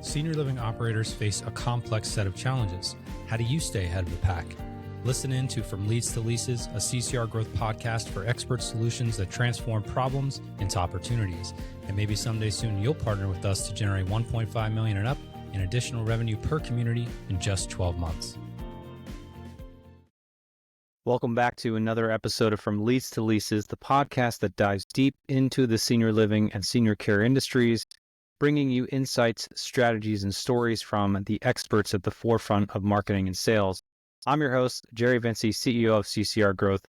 Senior living operators face a complex set of challenges. How do you stay ahead of the pack? Listen in to From Leads to Leases, a CCR Growth podcast for expert solutions that transform problems into opportunities. And maybe someday soon you'll partner with us to generate $1.5 million and up in additional revenue per community in just 12 months. Welcome back to another episode of From Leads to Leases, the podcast that dives deep into the senior living and senior care industries, bringing you insights, strategies, and stories from the experts at the forefront of marketing and sales. I'm your host, Jerry Vinci, CEO of CCR Growth.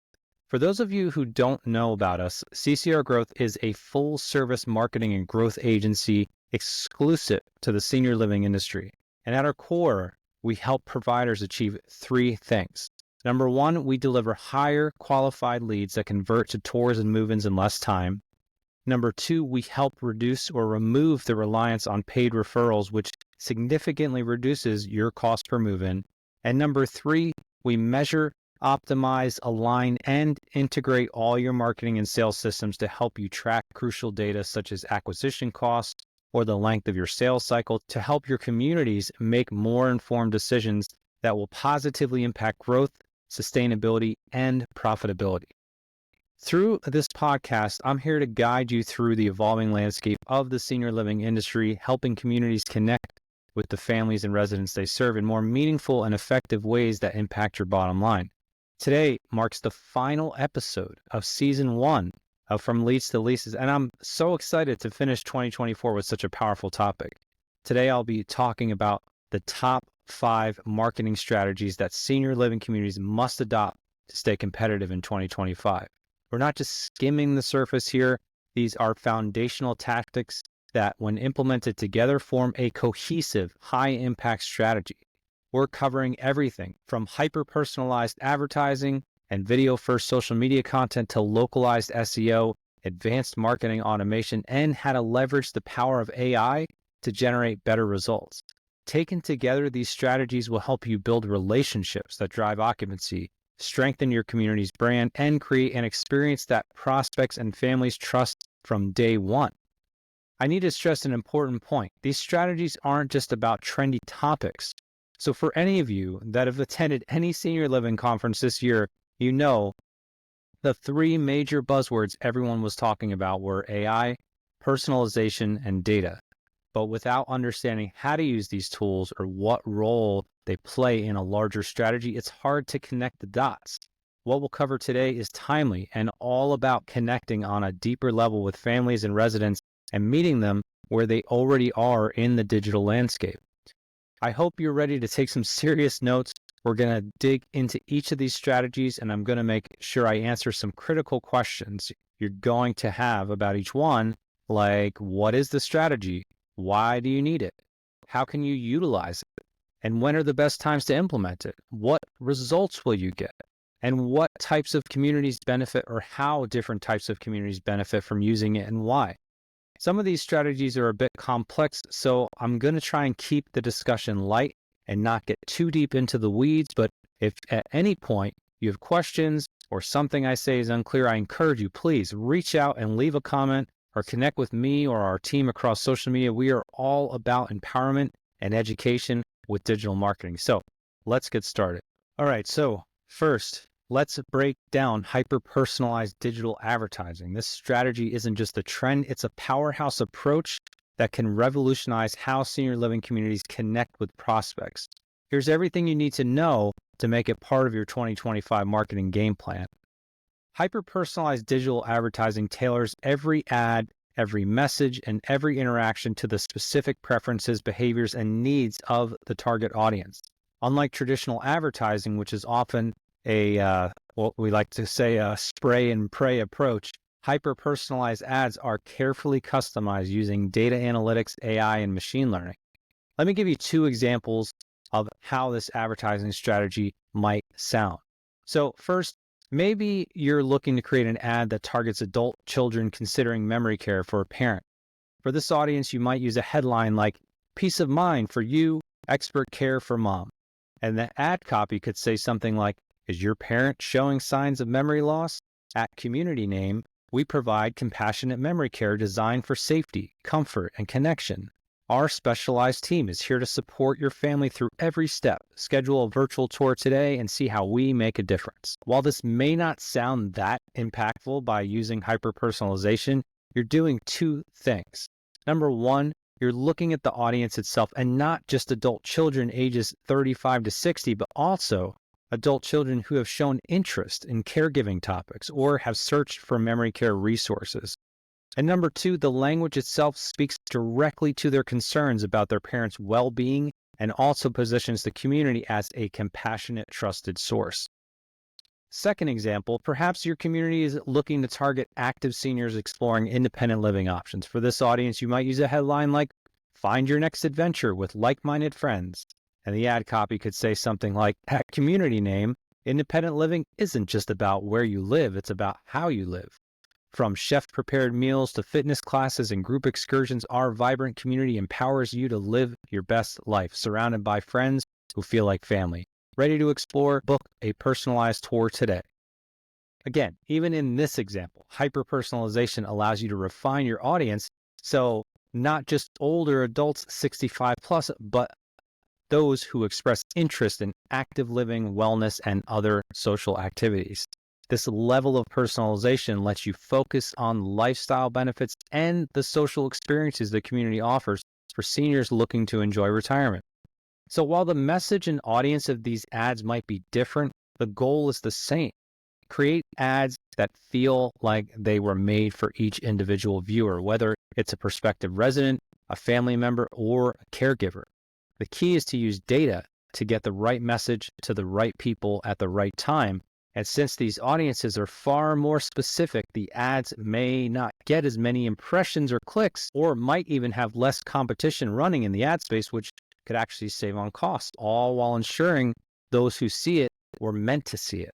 For those of you who don't know about us, CCR Growth is a full-service marketing and growth agency exclusive to the senior living industry. And at our core, we help providers achieve three things. Number one, we deliver higher qualified leads that convert to tours and move-ins in less time. Number two, we help reduce or remove the reliance on paid referrals, which significantly reduces your cost per move-in. And number three, we measure, optimize, align, and integrate all your marketing and sales systems to help you track crucial data such as acquisition costs or the length of your sales cycle to help your communities make more informed decisions that will positively impact growth, sustainability, and profitability. Through this podcast, I'm here to guide you through the evolving landscape of the senior living industry, helping communities connect with the families and residents they serve in more meaningful and effective ways that impact your bottom line. Today marks the final episode of Season 1 of From Leads to Leases, and I'm so excited to finish 2024 with such a powerful topic. Today, I'll be talking about the top 5 marketing strategies that senior living communities must adopt to stay competitive in 2025. We're not just skimming the surface here. These are foundational tactics that, when implemented together, form a cohesive, high-impact strategy. We're covering everything from hyper-personalized advertising and video-first social media content to localized SEO, advanced marketing automation, and how to leverage the power of AI to generate better results. Taken together, these strategies will help you build relationships that drive occupancy, strengthen your community's brand, and create an experience that prospects and families trust from day one. I need to stress an important point. These strategies aren't just about trendy topics. So for any of you that have attended any senior living conference this year, you know the 3 major buzzwords everyone was talking about were AI, personalization, and data. But without understanding how to use these tools or what role they play in a larger strategy, it's hard to connect the dots. What we'll cover today is timely and all about connecting on a deeper level with families and residents and meeting them where they already are in the digital landscape. I hope you're ready to take some serious notes. We're going to dig into each of these strategies, and I'm going to make sure I answer some critical questions you're going to have about each one, like what is the strategy? Why do you need it? How can you utilize it? And when are the best times to implement it? What results will you get? And what types of communities benefit, or how different types of communities benefit from using it and why? Some of these strategies are a bit complex, so I'm going to try and keep the discussion light and not get too deep into the weeds. But if at any point you have questions or something I say is unclear, I encourage you, please reach out and leave a comment or connect with me or our team across social media. We are all about empowerment and education with digital marketing. So let's get started. All right, so first, let's break down hyper-personalized digital advertising. This strategy isn't just a trend, it's a powerhouse approach that can revolutionize how senior living communities connect with prospects. Here's everything you need to know to make it part of your 2025 marketing game plan. Hyper-personalized digital advertising tailors every ad, every message, and every interaction to the specific preferences, behaviors, and needs of the target audience. Unlike traditional advertising, which is often what we like to say, a spray and pray approach, hyper-personalized ads are carefully customized using data analytics, AI, and machine learning. Let me give you 2 examples of how this advertising strategy might sound. So first, maybe you're looking to create an ad that targets adult children considering memory care for a parent. For this audience, you might use a headline like, "Peace of mind for you, expert care for mom." And the ad copy could say something like, "Is your parent showing signs of memory loss? At community name, we provide compassionate memory care designed for safety, comfort, and connection. Our specialized team is here to support your family through every step. Schedule a virtual tour today and see how we make a difference. While this may not sound that impactful by using hyper-personalization, you're doing two things. Number one, you're looking at the audience itself and not just adult children ages 35 to 60, but also adult children who have shown interest in caregiving topics or have searched for memory care resources. And number two, the language itself speaks directly to their concerns about their parents' well-being and also positions the community as a compassionate, trusted source. Second example, perhaps your community is looking to target active seniors exploring independent living options. For this audience, you might use a headline like, "Find your next adventure with like-minded friends." And the ad copy could say something like, "At community name, independent living isn't just about where you live, it's about how you live. From chef-prepared meals to fitness classes and group excursions, our vibrant community empowers you to live your best life, surrounded by friends who feel like family. Ready to explore? Book a personalized tour today." Again, even in this example, hyper-personalization allows you to refine your audience, so not just older adults 65 plus, but those who express interest in active living, wellness, and other social activities. This level of personalization lets you focus on lifestyle benefits and the social experiences the community offers for seniors looking to enjoy retirement. So while the message and audience of these ads might be different, the goal is the same. Create ads that feel like they were made for each individual viewer, whether it's a prospective resident, a family member, or a caregiver. The key is to use data to get the right message to the right people at the right time. And since these audiences are far more specific, the ads may not get as many impressions or clicks, or might even have less competition running in the ad space, which could actually save on costs, all while ensuring those who see it were meant to see it.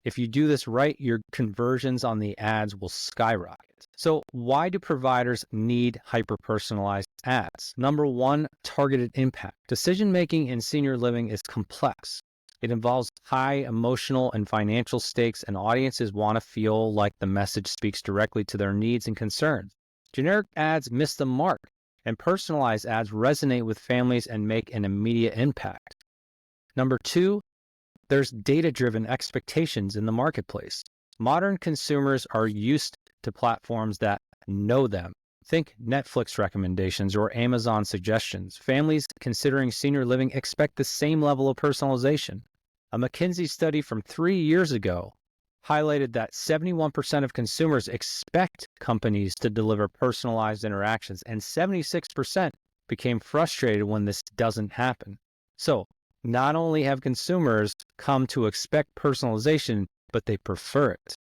If you do this right, your conversions on the ads will skyrocket. So why do providers need hyper-personalized ads? Number one, targeted impact. Decision-making in senior living is complex. It involves high emotional and financial stakes, and audiences want to feel like the message speaks directly to their needs and concerns. Generic ads miss the mark, and personalized ads resonate with families and make an immediate impact. Number two, there's data-driven expectations in the marketplace. Modern consumers are used to platforms that know them. Think Netflix recommendations or Amazon suggestions. Families considering senior living expect the same level of personalization. A McKinsey study from 3 years ago highlighted that 71% of consumers expect companies to deliver personalized interactions, and 76% became frustrated when this doesn't happen. So, not only have consumers come to expect personalization, but they prefer it.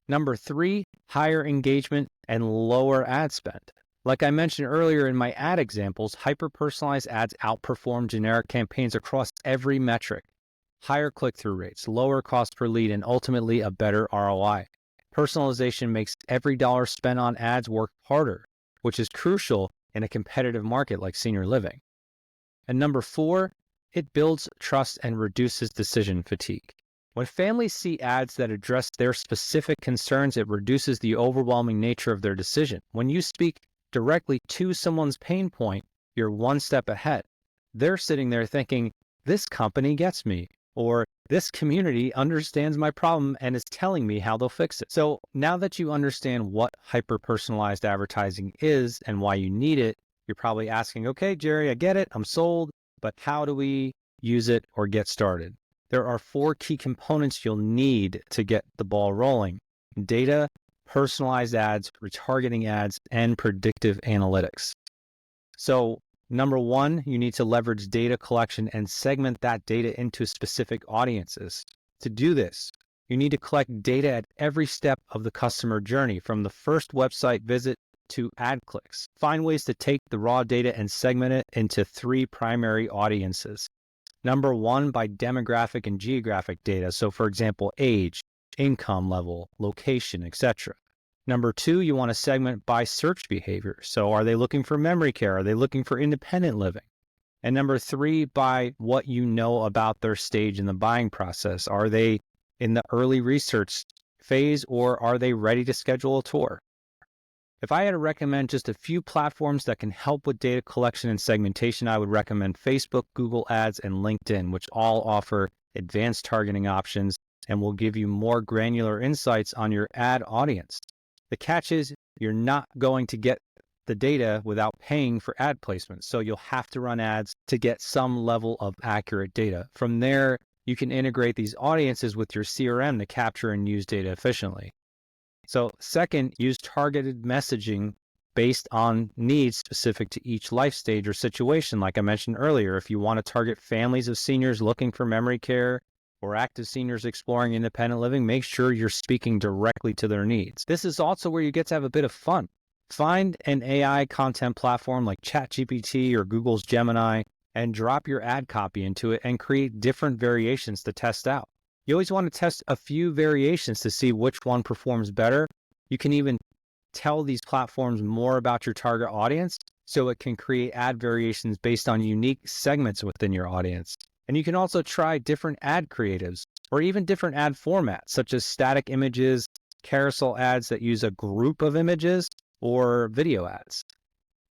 Number three, higher engagement and lower ad spend. Like I mentioned earlier in my ad examples, hyper-personalized ads outperform generic campaigns across every metric. Higher click-through rates, lower cost per lead, and ultimately a better ROI. Personalization makes every dollar spent on ads work harder, which is crucial in a competitive market like senior living. And number four, it builds trust and reduces decision fatigue. When families see ads that address their specific concerns, it reduces the overwhelming nature of their decision. When you speak directly to someone's pain point, you're one step ahead. They're sitting there thinking, "This company gets me," or "This community understands my problem and is telling me how they'll fix it." So now that you understand what hyper-personalized advertising is and why you need it, you're probably asking, "Okay, Jerry, I get it, I'm sold, but how do we use it or get started?" There are 4 key components you'll need to get the ball rolling: data, personalized ads, retargeting ads, and predictive analytics. So number one, you need to leverage data collection and segment that data into specific audiences. To do this, you need to collect data at every step of the customer journey, from the first website visit to ad clicks. Find ways to take the raw data and segment it into 3 primary audiences. Number one, by demographic and geographic data. So for example, age, income level, location, etc. Number two, you want to segment by search behavior. So are they looking for memory care? Are they looking for independent living? And number three, by what you know about their stage in the buying process. Are they in the early research phase, or are they ready to schedule a tour? If I had to recommend just a few platforms that can help with data collection and segmentation, I would recommend Facebook, Google Ads, and LinkedIn, which all offer advanced targeting options and will give you more granular insights on your ad audience. The catch is you're not going to get the data without paying for ad placement, so you'll have to run ads to get some level of accurate data. From there, you can integrate these audiences with your CRM to capture and use data efficiently. So second, use targeted messaging based on needs specific to each life stage or situation. Like I mentioned earlier, if you want to target families of seniors looking for memory care or active seniors exploring independent living, make sure you're speaking directly to their needs. This is also where you get to have a bit of fun. Find an AI content platform like ChatGPT or Google's Gemini and drop your ad copy into it and create different variations to test out. You always want to test a few variations to see which one performs better. You can even tell these platforms more about your target audience so it can create ad variations based on unique segments within your audience. And you can also try different ad creatives or even different ad formats, such as static images, carousel ads that use a group of images, or video ads.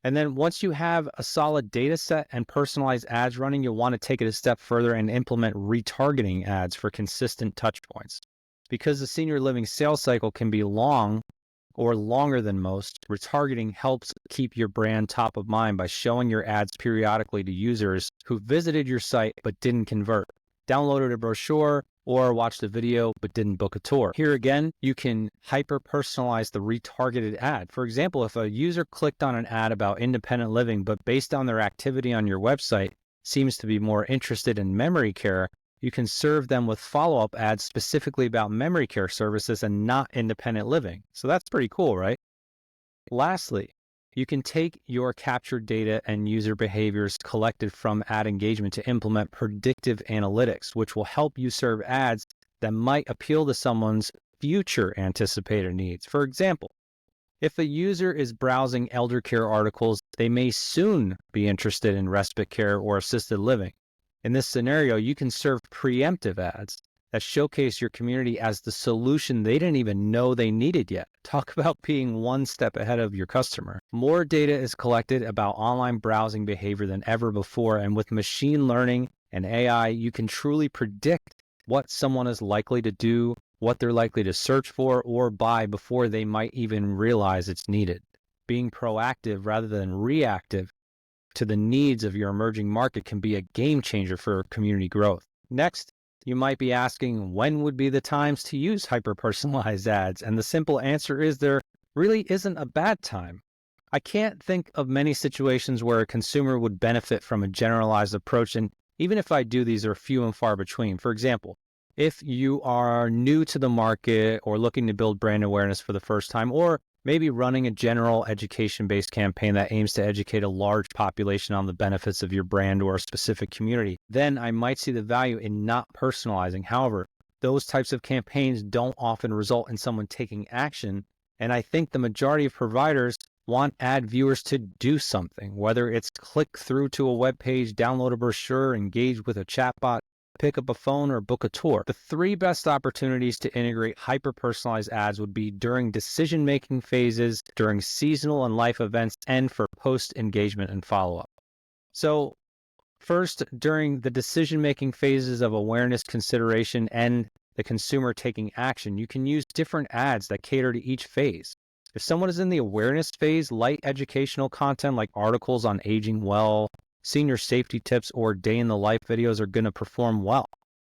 And then once you have a solid data set and personalized ads running, you'll want to take it a step further and implement retargeting ads for consistent touch points. Because the senior living sales cycle can be long or longer than most, retargeting helps keep your brand top of mind by showing your ads periodically to users who visited your site but didn't convert, downloaded a brochure, or watched a video but didn't book a tour. Here again, you can hyper-personalize the retargeted ad. For example, if a user clicked on an ad about independent living, but based on their activity on your website, seems to be more interested in memory care, you can serve them with follow-up ads specifically about memory care services and not independent living. So that's pretty cool, right? Lastly, you can take your captured data and user behaviors collected from ad engagement to implement predictive analytics, which will help you serve ads that might appeal to someone's future anticipated needs. For example, if a user is browsing elder care articles, they may soon be interested in respite care or assisted living. In this scenario, you can serve preemptive ads that showcase your community as the solution they didn't even know they needed yet. Talk about being one step ahead of your customer. More data is collected about online browsing behavior than ever before, and with machine learning and AI, you can truly predict what someone is likely to do, what they're likely to search for or buy before they might even realize it's needed. Being proactive rather than reactive to the needs of your emerging market can be a game changer for community growth. Next, you might be asking, when would be the times to use hyper-personalized ads? And the simple answer is there really isn't a bad time. I can't think of many situations where a consumer would benefit from a generalized approach, and even if I do, these are few and far between. For example, if you are new to the market or looking to build brand awareness for the first time, or maybe running a general education-based campaign that aims to educate a large population on the benefits of your brand or a specific community, then I might see the value in not personalizing. However, those types of campaigns don't often result in someone taking action, and I think the majority of providers want ad viewers to do something, whether it's click through to a web page, download a brochure, engage with a chatbot, pick up a phone, or book a tour. The three best opportunities to integrate hyper-personalized ads would be during decision-making phases, during seasonal and life events, and for post-engagement and follow-up. So first, during the decision-making phases of awareness, consideration, and the consumer taking action, you can use different ads that cater to each phase. If someone is in the awareness phase, light educational content like articles on aging well, senior safety tips, or day in the life videos are going to perform well.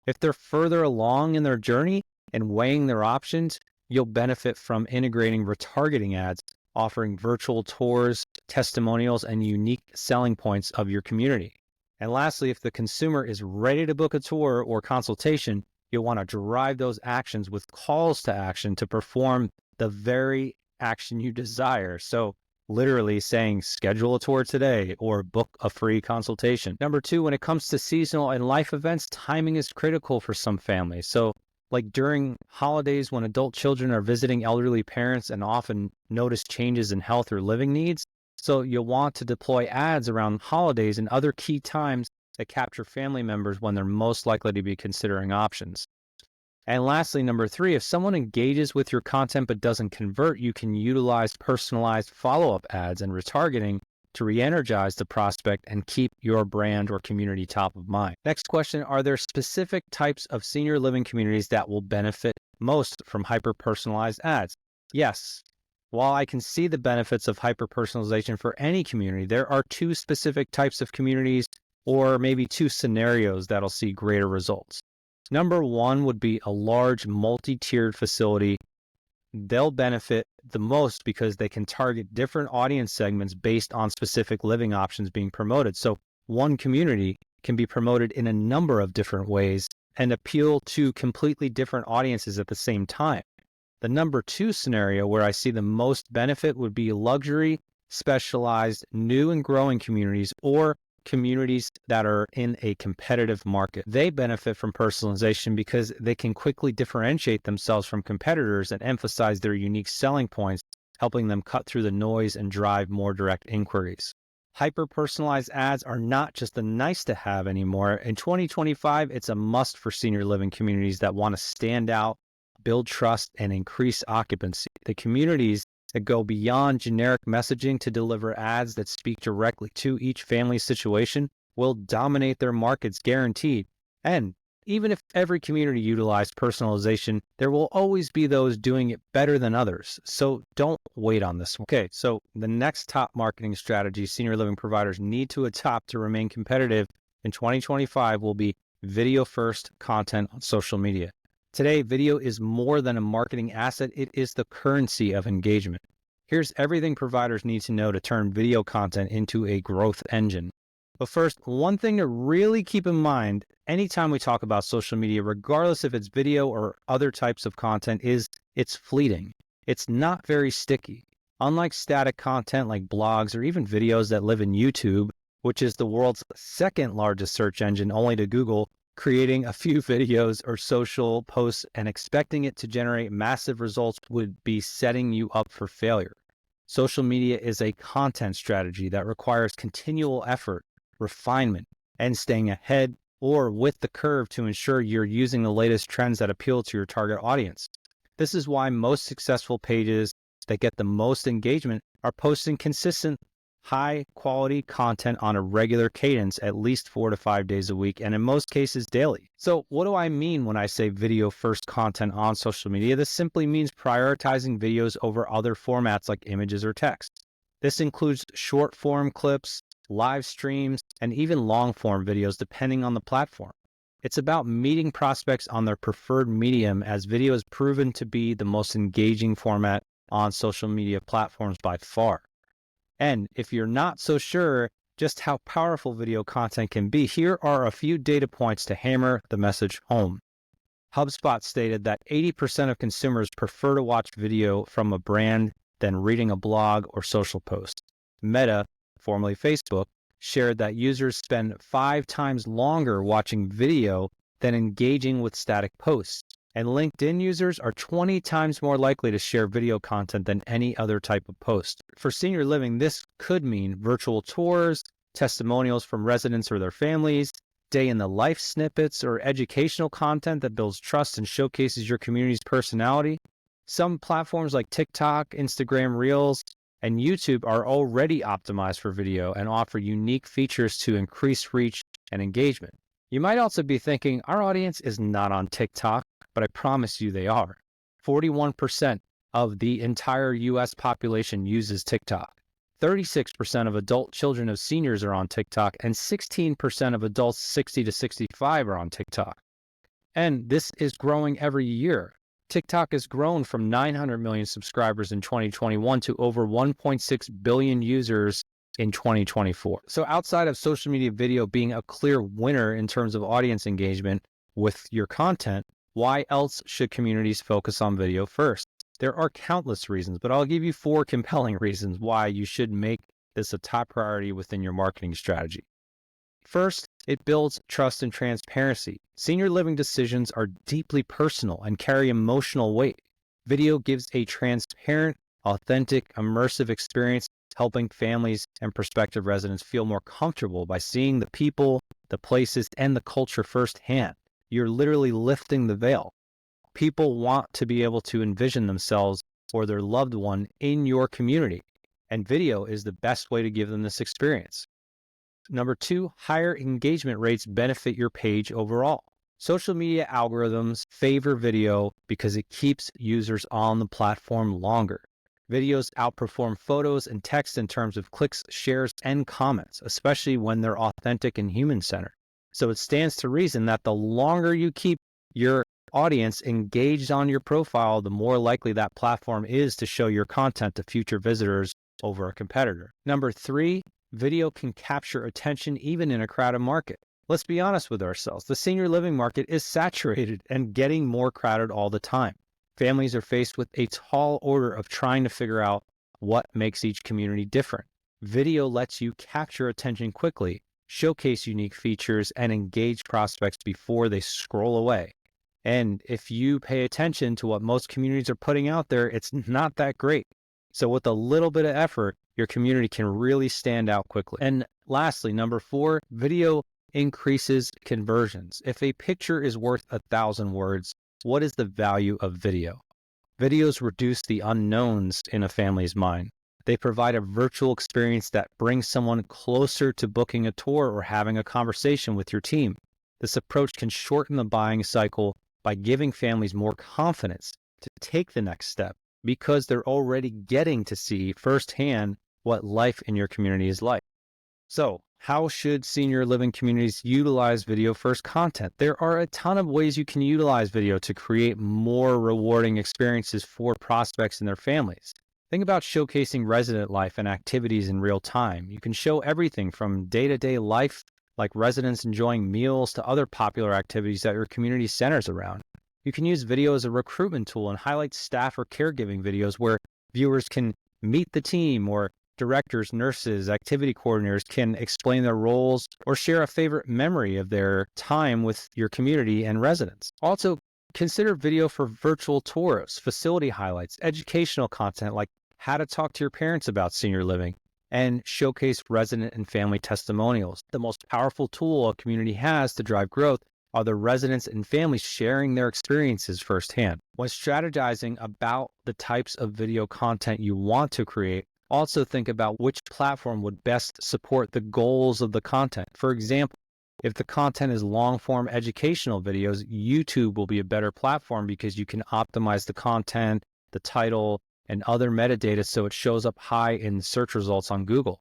If they're further along in their journey and weighing their options, you'll benefit from integrating retargeting ads, offering virtual tours, testimonials, and unique selling points of your community. And lastly, if the consumer is ready to book a tour or consultation, you'll want to drive those actions with calls to action to perform the very action you desire. So literally saying schedule a tour today or book a free consultation. Number two, when it comes to seasonal and life events, timing is critical for some families. So like during holidays when adult children are visiting elderly parents and often notice changes in health or living needs. So you'll want to deploy ads around holidays and other key times that capture family members when they're most likely to be considering options. And lastly, number 3, if someone engages with your content but doesn't convert, you can utilize personalized follow-up ads and retargeting to re-energize the prospect and keep your brand or community top of mind. Next question, are there specific types of senior living communities that will benefit most from hyper-personalized ads? Yes. While I can see the benefits of hyper-personalization for any community, there are 2 specific types of communities or maybe 2 scenarios that'll see greater results. Number 1 would be a large multi-tiered facility. They'll benefit the most because they can target different audience segments based on specific living options being promoted. So one community can be promoted in a number of different ways and appeal to completely different audiences at the same time. The number 2 scenario where I see the most benefit would be luxury, specialized, new and growing communities or communities that are in a competitive market. They benefit from personalization because they can quickly differentiate themselves from competitors and emphasize their unique selling points, helping them cut through the noise and drive more direct inquiries. Hyper-personalized ads are not just a nice to have anymore. In 2025, it's a must for senior living communities that want to stand out, build trust, and increase occupancy. The communities that go beyond generic messaging to deliver ads that speak directly to each family's situation will dominate their markets guaranteed. And even if every community utilized personalization, there will always be those doing it better than others. So don't wait on this one. Okay, so the next top marketing strategy senior living providers need to adopt to remain competitive in 2025 will be video-first content on social media. Today, video is more than a marketing asset. It is the currency of engagement. Here's everything providers need to know to turn video content into a growth engine. But first, one thing to really keep in mind anytime we talk about social media, regardless if it's video or other types of content, is it's fleeting. It's not very sticky. Unlike static content like blogs or even videos that live in YouTube, which is the world's second largest search engine only to Google, creating a few videos or social posts and expecting it to generate massive results would be setting you up for failure. Social media is a content strategy that requires continual effort, refinement, and staying ahead or with the curve to ensure you're using the latest trends that appeal to your target audience. This is why most successful pages that get the most engagement are posting consistent, high-quality content on a regular cadence, at least 4 to 5 days a week, and in most cases daily. So what do I mean when I say video-first content on social media? This simply means prioritizing videos over other formats like images or text. This includes short-form clips, live streams, and even long-form videos depending on the platform. It's about meeting prospects on their preferred medium, as video is proven to be the most engaging format on social media platforms by far. And if you're not so sure just how powerful video content can be, here are a few data points to hammer the message home. HubSpot stated that 80% of consumers prefer to watch video from a brand than reading a blog or social post. Meta, formerly Facebook, shared that users spend 5 times longer watching video than engaging with static posts. And LinkedIn users are 20 times more likely to share video content than any other type of post. For senior living, this could mean virtual tours, testimonials from residents or their families, day in the life snippets, or educational content that builds trust and showcases your community's personality. Some platforms like TikTok, Instagram Reels, and YouTube are already optimized for video and offer unique features to increase reach and engagement. You might also be thinking, our audience is not on TikTok, but I promise you they are. 41% of the entire US population uses TikTok. 36% of adult children of seniors are on TikTok, and 16% of adults 60 to 65 are on TikTok. And this is growing every year. TikTok has grown from 900 million subscribers in 2021 to over 1.6 billion users in 2024. So outside of social media video being a clear winner in terms of audience engagement with your content, why else should communities focus on video first? There are countless reasons, but I'll give you 4 compelling reasons why you should make this a top priority within your marketing strategy. First, it builds trust and transparency. Senior living decisions are deeply personal and carry emotional weight. Video gives a transparent, authentic, immersive experience, helping families and prospective residents feel more comfortable by seeing the people, the places, and the culture firsthand. You're literally lifting the veil. People want to be able to envision themselves or their loved one in your community, and video is the best way to give them this experience. Number 2, higher engagement rates benefit your page overall. Social media algorithms favor video because it keeps users on the platform longer. Videos outperform photos and text in terms of clicks, shares, and comments, especially when they're authentic and human-centered. So it stands to reason that the longer you keep your audience engaged on your profile, the more likely that platform is to show your content to future visitors over a competitor. Number 3, video can capture attention even in a crowded market. Let's be honest with ourselves. The senior living market is saturated and getting more crowded all the time. Families are faced with a tall order of trying to figure out what makes each community different. Video lets you capture attention quickly, showcase unique features, and engage prospects before they scroll away. And if you pay attention to what most communities are putting out there, it's not that great. So with a little bit of effort, your community can really stand out quickly. And lastly, number 4, video increases conversions. If a picture is worth 1,000 words, what is the value of video? Videos reduce the unknowns in a family's mind. They provide a virtual experience that brings someone closer to booking a tour or having a conversation with your team. This approach can shorten the buying cycle by giving families more confidence to take the next step because they're already getting to see firsthand what life in your community is like. So, how should senior living communities utilize video-first content? There are a ton of ways you can utilize video to create more rewarding experiences for prospects and their families. Think about showcasing resident life and activities in real time. You can show everything from day-to-day life, like residents enjoying meals, to other popular activities that your community centers around. You can use video as a recruitment tool and highlight staff or caregiving videos where viewers can meet the team, or directors, nurses, activity coordinators can explain their roles or share a favorite memory of their time with your community and residents. Also, consider video for virtual tours, facility highlights, educational content like how to talk to your parents about senior living, and showcase resident and family testimonials. The most powerful tool a community has to drive growth are the residents and families sharing their experiences firsthand. When strategizing about the types of video content you want to create, also think about which platform would best support the goals of the content. For example, if the content is long-form educational videos, YouTube will be a better platform because you can optimize the content, the title, and other metadata so it shows up high in search results on Google.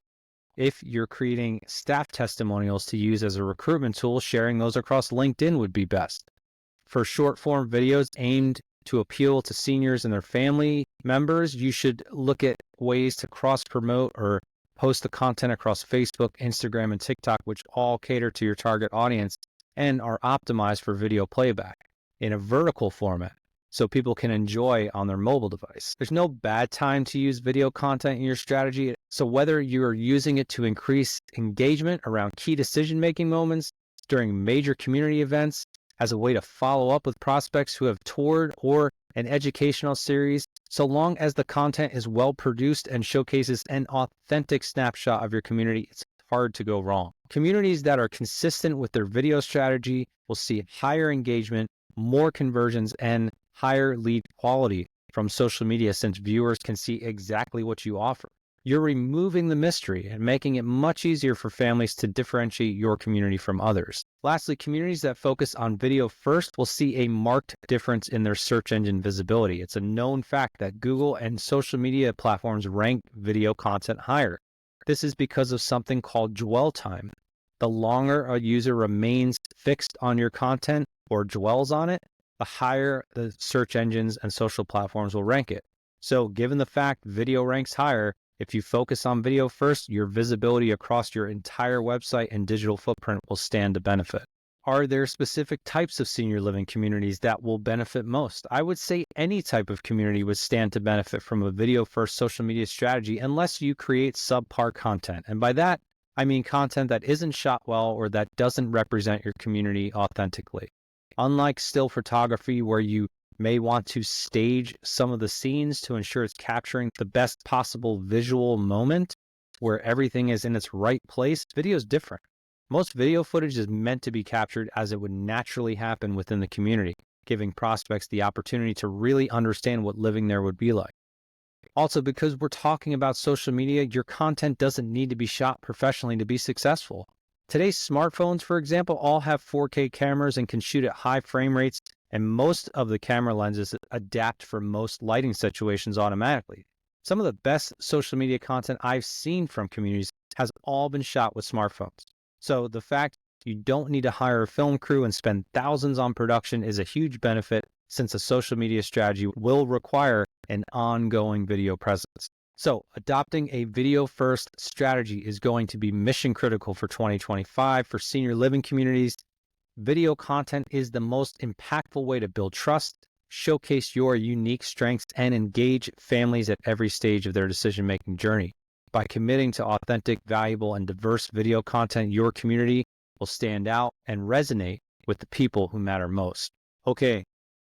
If you're creating staff testimonials to use as a recruitment tool, sharing those across LinkedIn would be best. For short-form videos aimed to appeal to seniors and their family members, you should look at ways to cross-promote or post the content across Facebook, Instagram, and TikTok, which all cater to your target audience and are optimized for video playback in a vertical format so people can enjoy on their mobile device. There's no bad time to use video content in your strategy. So whether you're using it to increase engagement around key decision-making moments, during major community events, as a way to follow up with prospects who have toured, or an educational series, so long as the content is well produced and showcases an authentic snapshot of your community, it's hard to go wrong. Communities that are consistent with their video strategy will see higher engagement, more conversions, and higher lead quality from social media, since viewers can see exactly what you offer. You're removing the mystery and making it much easier for families to differentiate your community from others. Lastly, communities that focus on video first will see a marked difference in their search engine visibility. It's a known fact that Google and social media platforms rank video content higher. This is because of something called dwell time. The longer a user remains fixed on your content or dwells on it, the higher the search engines and social platforms will rank it. So given the fact video ranks higher, if you focus on video first, your visibility across your entire website and digital footprint will stand to benefit. Are there specific types of senior living communities that will benefit most? I would say any type of community would stand to benefit from a video-first social media strategy unless you create subpar content. And by that, I mean content that isn't shot well or that doesn't represent your community authentically. Unlike still photography, where you may want to stage some of the scenes to ensure it's capturing the best possible visual moment where everything is in its right place, video is different. Most video footage is meant to be captured as it would naturally happen within the community. giving prospects the opportunity to really understand what living there would be like. Also, because we're talking about social media, your content doesn't need to be shot professionally to be successful. Today's smartphones, for example, all have 4K cameras and can shoot at high frame rates, and most of the camera lenses adapt for most lighting situations automatically. Some of the best social media content I've seen from communities has all been shot with smartphones. So the fact you don't need to hire a film crew and spend thousands on production is a huge benefit, since a social media strategy will require an ongoing video presence. So adopting a video-first strategy is going to be mission critical for 2025 for senior living communities. Video content is the most impactful way to build trust, showcase your unique strengths, and engage families at every stage of their decision-making journey. By committing to authentic, valuable, and diverse video content, your community will stand out and resonate with the people who matter most. Okay,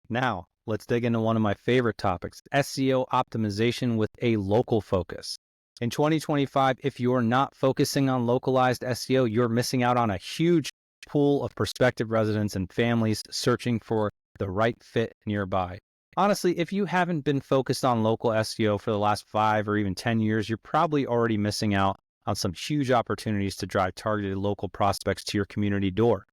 now let's dig into one of my favorite topics, SEO optimization with a local focus. In 2025, if you're not focusing on localized SEO, you're missing out on a huge pool of prospective residents and families searching for the right fit nearby. Honestly, if you haven't been focused on local SEO for the last 5 or even 10 years, you're probably already missing out on some huge opportunities to drive targeted local prospects to your community door.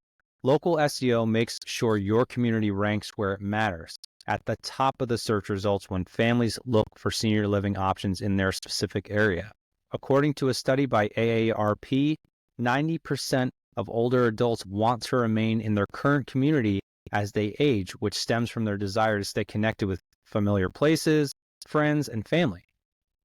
Local SEO makes sure your community ranks where it matters, at the top of the search results when families look for senior living options in their specific area. According to a study by AARP, 90% of older adults want to remain in their current community as they age, which stems from their desire to stay connected with familiar places, friends, and family.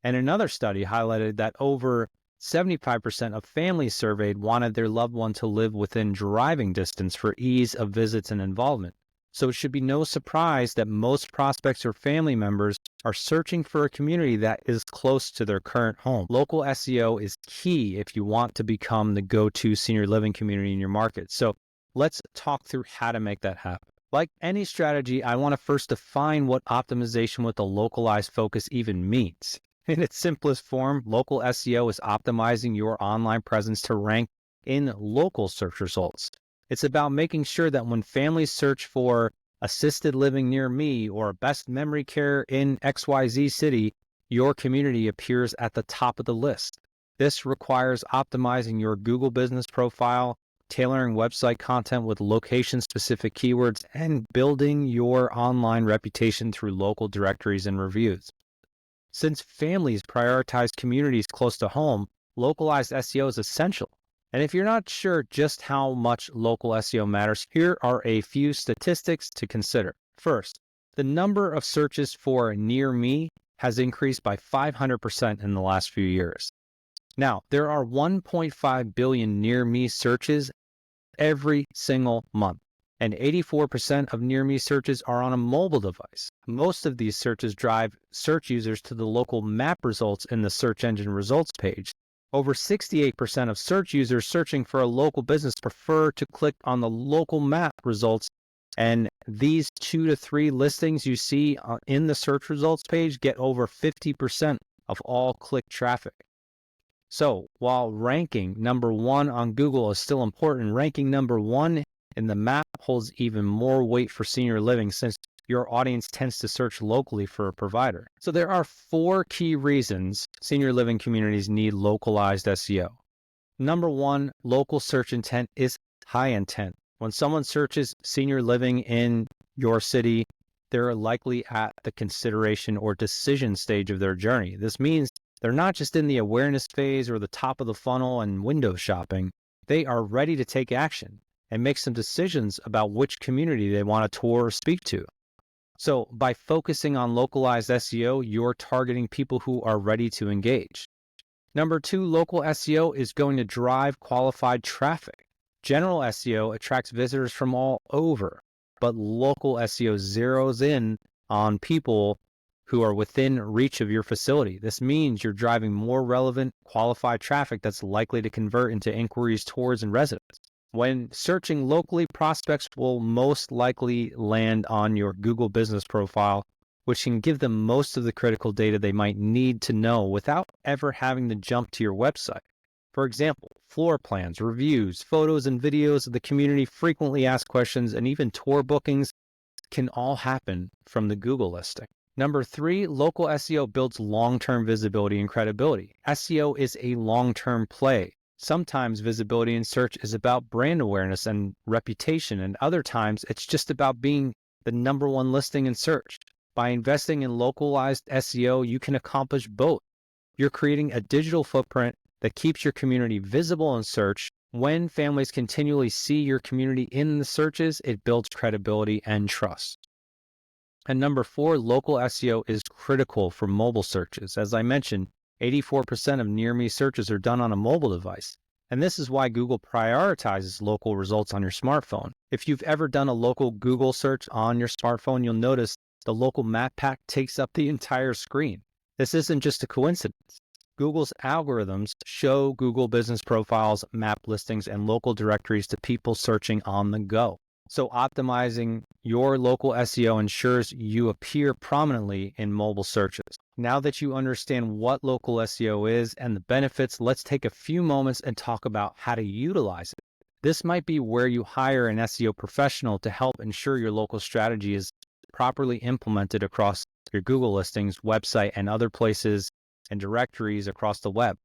And another study highlighted that over 75% of families surveyed wanted their loved one to live within driving distance for ease of visits and involvement. So it should be no surprise that most prospects or family members are searching for a community that is close to their current home. Local SEO is key if you want to become the go-to senior living community in your market. So let's talk through how to make that happen. Like any strategy, I want to first define what optimization with a localized focus even means. In its simplest form, local SEO is optimizing your online presence to rank in local search results. It's about making sure that when families search for assisted living near me or best memory care in XYZ city, your community appears at the top of the list. This requires optimizing your Google business profile, tailoring website content with location-specific keywords, and building your online reputation through local directories and reviews. Since families prioritize communities close to home, localized SEO is essential. And if you're not sure just how much local SEO matters, here are a few statistics to consider. First, the number of searches for near me has increased by 500% in the last few years. Now, there are 1.5 billion near me searches every single month, and 84% of near me searches are on a mobile device. Most of these searches drive search users to the local map results in the search engine results page. Over 68% of search users searching for a local business prefer to click on the local map results, and these 2 to 3 listings you see in the search results page get over 50% of all click traffic. So while ranking number 1 on Google is still important, ranking number 1 in the map holds even more weight for senior living, since your audience tends to search locally for a provider. So there are 4 key reasons senior living communities need localized SEO. Number 1, local search intent is high intent. When someone searches senior living in your city, they're likely at the consideration or decision stage of their journey. This means they're not just in the awareness phase or the top of the funnel and window shopping. They are ready to take action and make some decisions about which community they want to tour or speak to. So by focusing on localized SEO, you're targeting people who are ready to engage. Number 2, local SEO is going to drive qualified traffic. General SEO attracts visitors from all over, but local SEO zeroes in on people who are within reach of your facility. This means you're driving more relevant, qualified traffic that's likely to convert into inquiries, tours, and residents. When searching locally, prospects will most likely land on your Google business profile, which can give them most of the critical data they might need to know without ever having to jump to your website. For example, floor plans, reviews, photos, and videos of the community, frequently asked questions, and even tour bookings can all happen from the Google listing. Number 3, local SEO builds long-term visibility and credibility. SEO is a long-term play. Sometimes visibility in search is about brand awareness and reputation, and other times it's just about being the number one listing in search. By investing in localized SEO, you can accomplish both. You're creating a digital footprint that keeps your community visible in search. When families continually see your community in the searches, it builds credibility and trust. And number 4, local SEO is critical for mobile searches. As I mentioned, 84% of near-me searches are done on a mobile device. And this is why Google prioritizes local results on your smartphone. If you've ever done a local Google search on your smartphone, you'll notice the local map pack takes up the entire screen. This isn't just a coincidence. Google's algorithms show Google business profiles, map listings, and local directories to people searching on the go. So optimizing your local SEO ensures you appear prominently in mobile searches. Now that you understand what local SEO is and the benefits, let's take a few moments and talk about how to utilize it. This might be where you hire an SEO professional to help ensure your local strategy is properly implemented across your Google listings, website, and other places and directories across the web.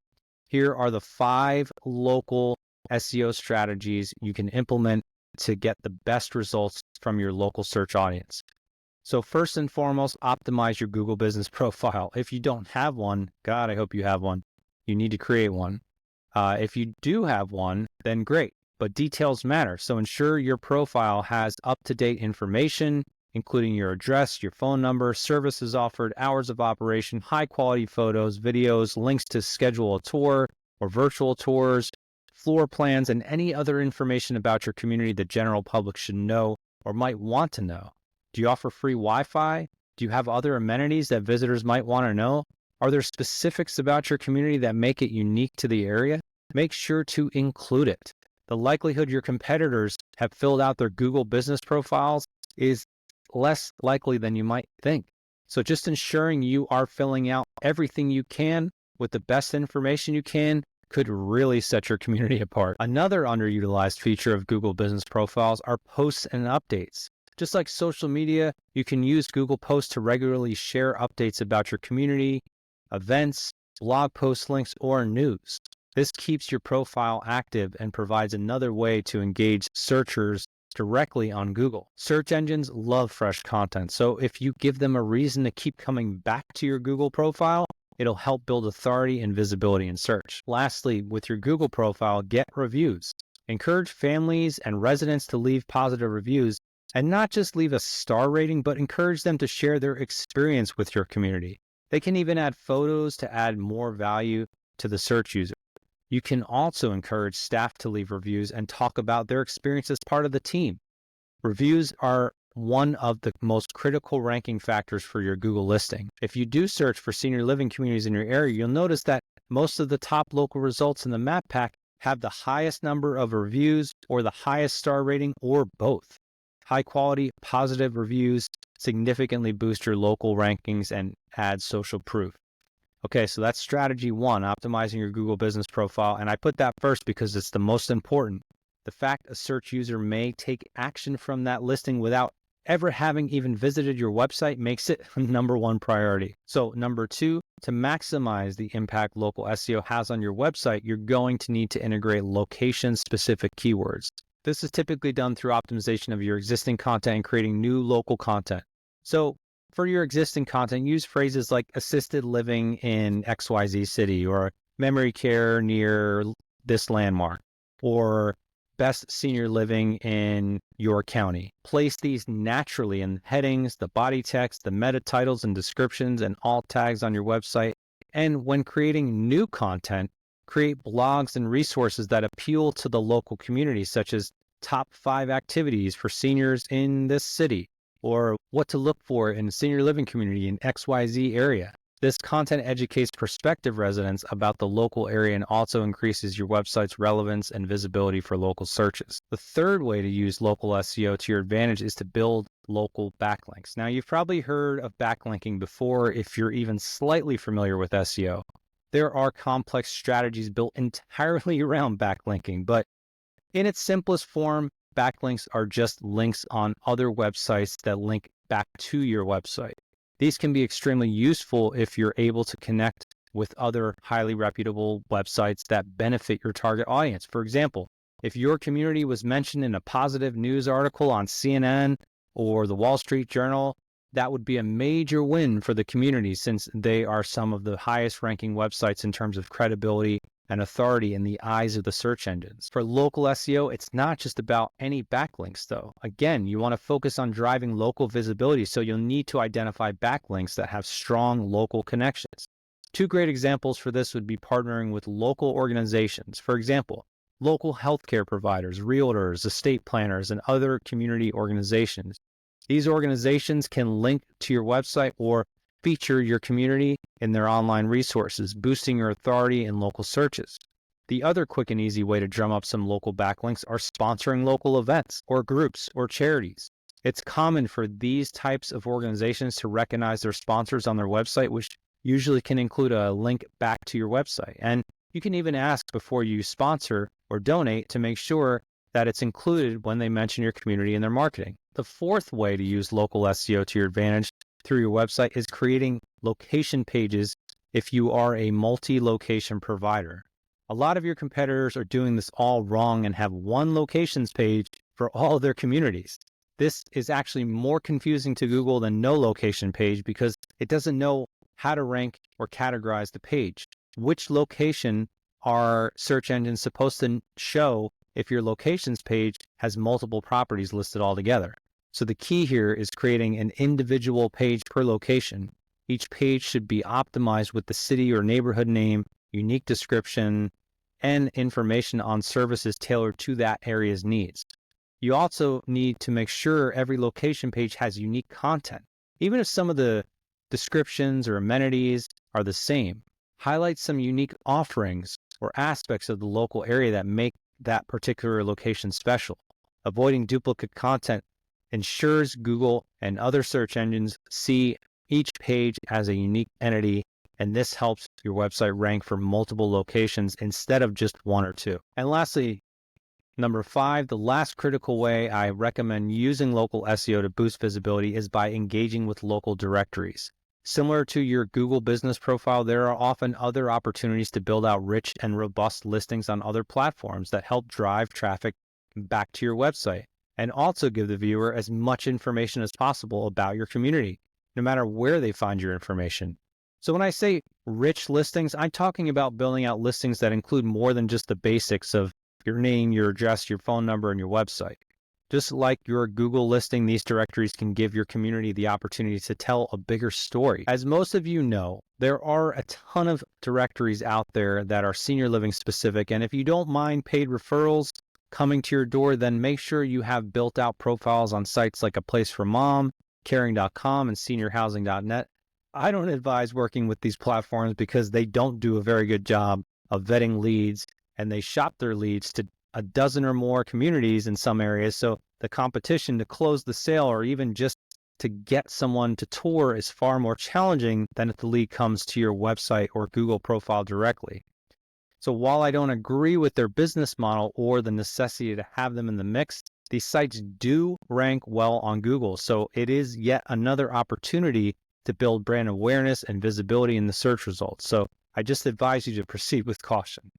Here are the 5 local SEO strategies you can implement to get the best results from your local search audience. So first and foremost, optimize your Google business profile. If you don't have one, God, I hope you have one. You need to create one. If you do have one, then great, but details matter. So ensure your profile has up-to-date information, including your address, your phone number, services offered, hours of operation, high-quality photos, videos, links to schedule a tour or virtual tours, floor plans, and any other information about your community the general public should know or might want to know. Do you offer free Wi-Fi? Do you have other amenities that visitors might want to know? Are there specifics about your community that make it unique to the area? Make sure to include it. The likelihood your competitors have filled out their Google business profiles is less likely than you might think. So just ensuring you are filling out everything you can with the best information you can could really set your community apart. Another underutilized feature of Google business profiles are posts and updates. Just like social media, you can use Google Posts to regularly share updates about your community, events, blog post links, or news. This keeps your profile active and provides another way to engage searchers directly on Google. Search engines love fresh content, so if you give them a reason to keep coming back to your Google profile, it'll help build authority and visibility in search. Lastly, with your Google profile, get reviews. Encourage families and residents to leave positive reviews, and not just leave a star rating, but encourage them to share their experience with your community. They can even add photos to add more value to the search user. You can also encourage staff to leave reviews and talk about their experience as part of the team. Reviews are one of the most critical ranking factors for your Google listing. If you do search for senior living communities in your area, you'll notice that most of the top local results in the map pack have the highest number of reviews or the highest star rating or both. High quality, positive reviews significantly boost your local rankings and add social proof. Okay, so that's strategy 1, optimizing your Google business profile. And I put that first because it's the most important. The fact a search user may take action from that listing without ever having even visited your website makes it number 1 priority. So number 2, to maximize the impact local SEO has on your website, you're going to need to integrate location-specific keywords. This is typically done through optimization of your existing content and creating new local content. So for your existing content, use phrases like assisted living in XYZ city, or memory care near this landmark, or best senior living in your county. Place these naturally in headings, the body text, the meta titles and descriptions, and alt tags on your website. And when creating new content, create blogs and resources that appeal to the local community, such as top 5 activities for seniors in this city, or what to look for in a senior living community in XYZ area. This content educates prospective residents about the local area and also increases your website's relevance and visibility for local searches. The third way to use local SEO to your advantage is to build local backlinks. Now, you've probably heard of backlinking before if you're even slightly familiar with SEO. There are complex strategies built entirely around backlinking, but in its simplest form, backlinks are just links on other websites that link back to your website. These can be extremely useful if you're able to connect with other highly reputable websites that benefit your target audience. For example, if your community was mentioned in a positive news article on CNN or the Wall Street Journal, that would be a major win for the community since they are some of the highest ranking websites in terms of credibility and authority in the eyes of the search engines. For local SEO, it's not just about any backlinks though. Again, you want to focus on driving local visibility, so you'll need to identify backlinks that have strong local connections. Two great examples for this would be partnering with local organizations. For example, local healthcare providers, realtors, estate planners, and other community organizations. These organizations can link to your website or feature your community in their online resources, boosting your authority in local searches. The other quick and easy way to drum up some local backlinks are sponsoring local events or groups or charities. It's common for these types of organizations to recognize their sponsors on their website, which usually can include a link back to your website. And you can even ask before you sponsor or donate to make sure that it's included when they mention your community in their marketing. The fourth way to use local SEO to your advantage through your website is creating location pages if you are a multi-location provider. A lot of your competitors are doing this all wrong and have one locations page for all of their communities. This is actually more confusing to Google than no location page because it doesn't know how to rank or categorize the page. Which location are search engines supposed to show if your locations page has multiple properties listed all together? So the key here is creating an individual page per location. Each page should be optimized with the city or neighborhood name, unique description, and information on services tailored to that area's needs. You also need to make sure every location page has unique content. Even if some of the descriptions or amenities are the same, highlight some unique offerings or aspects of the local area that make that particular location special. Avoiding duplicate content ensures Google and other search engines see each page as a unique entity, and this helps your website rank for multiple locations instead of just one or two. And lastly, number 5, the last critical way I recommend using local SEO to boost visibility is by engaging with local directories. Similar to your Google business profile, there are often other opportunities to build out rich and robust listings on other platforms that help drive traffic back to your website and also give the viewer as much information as possible about your community, no matter where they find your information. So when I say rich listings, I'm talking about building out listings that include more than just the basics of your name, your address, your phone number, and your website. Just like your Google listing, these directories can give your community the opportunity to tell a bigger story. As most of you know, there are a ton of directories out there that are senior living specific, and if you don't mind paid referrals coming to your door, then make sure you have built out profiles on sites like A Place for Mom, caring.com, and seniorhousing.net. I don't advise working with these platforms because they don't do a very good job of vetting leads, and they shop their leads to a dozen or more communities in some areas. So the competition to close the sale or even just to get someone to tour is far more challenging than if the lead comes to your website or Google profile directly. So while I don't agree with their business model or the necessity to have them in the mix, these sites do rank well on Google. So it is yet another opportunity to build brand awareness and visibility in the search results. So I just advise you to proceed with caution.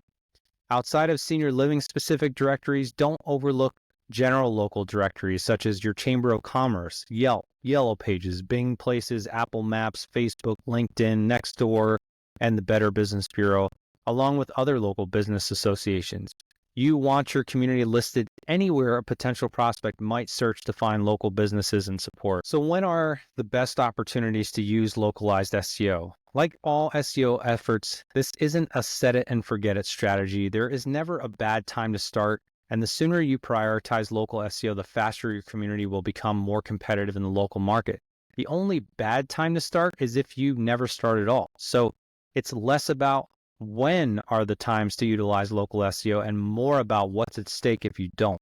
Outside of senior living specific directories, don't overlook general local directories such as your Chamber of Commerce, Yelp, Yellow Pages, Bing Places, Apple Maps, Facebook, LinkedIn, Nextdoor, and the Better Business Bureau, along with other local business associations. You want your community listed anywhere a potential prospect might search to find local businesses and support. So when are the best opportunities to use localized SEO? Like all SEO efforts, this isn't a set it and forget it strategy. There is never a bad time to start, and the sooner you prioritize local SEO, the faster your community will become more competitive in the local market. The only bad time to start is if you never start at all. So it's less about when are the times to utilize local SEO and more about what's at stake if you don't.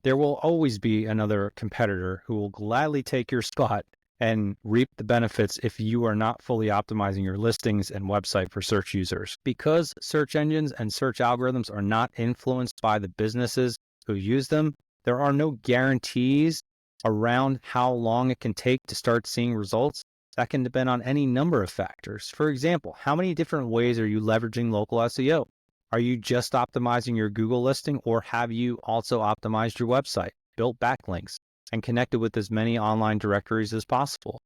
There will always be another competitor who will gladly take your spot and reap the benefits if you are not fully optimizing your listings and website for search users. Because search engines and search algorithms are not influenced by the businesses who use them, There are no guarantees around how long it can take to start seeing results. That can depend on any number of factors. For example, how many different ways are you leveraging local SEO? Are you just optimizing your Google listing, or have you also optimized your website, built backlinks, and connected with as many online directories as possible?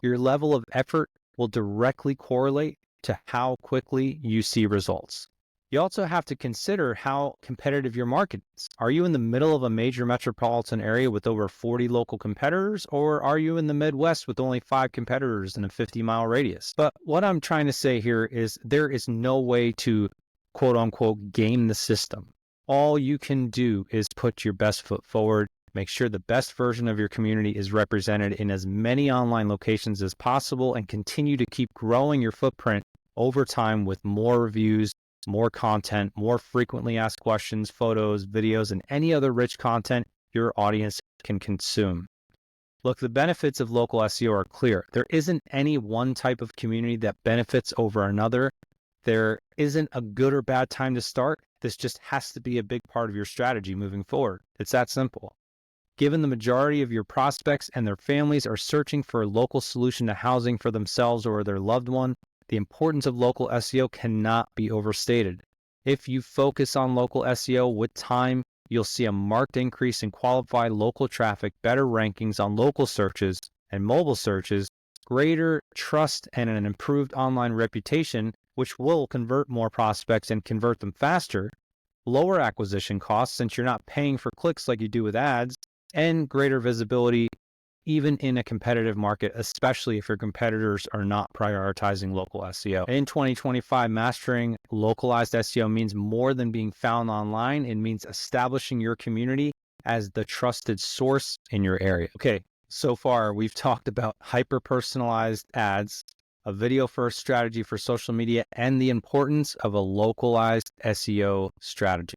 Your level of effort will directly correlate to how quickly you see results. You also have to consider how competitive your market is. Are you in the middle of a major metropolitan area with over 40 local competitors, or are you in the Midwest with only 5 competitors in a 50-mile radius? But what I'm trying to say here is there is no way to quote unquote game the system. All you can do is put your best foot forward, make sure the best version of your community is represented in as many online locations as possible, and continue to keep growing your footprint over time with more reviews, more content, more frequently asked questions, photos, videos, and any other rich content your audience can consume. Look, the benefits of local SEO are clear. There isn't any one type of community that benefits over another. There isn't a good or bad time to start. This just has to be a big part of your strategy moving forward. It's that simple. Given the majority of your prospects and their families are searching for a local solution to housing for themselves or their loved one, the importance of local SEO cannot be overstated. If you focus on local SEO with time, you'll see a marked increase in qualified local traffic, better rankings on local searches and mobile searches, greater trust, and an improved online reputation, which will convert more prospects and convert them faster, lower acquisition costs since you're not paying for clicks like you do with ads, and greater visibility even in a competitive market, especially if your competitors are not prioritizing local SEO. In 2025, mastering localized SEO means more than being found online. It means establishing your community as the trusted source in your area. Okay, so far we've talked about hyper-personalized ads, a video-first strategy for social media, and the importance of a localized SEO strategy.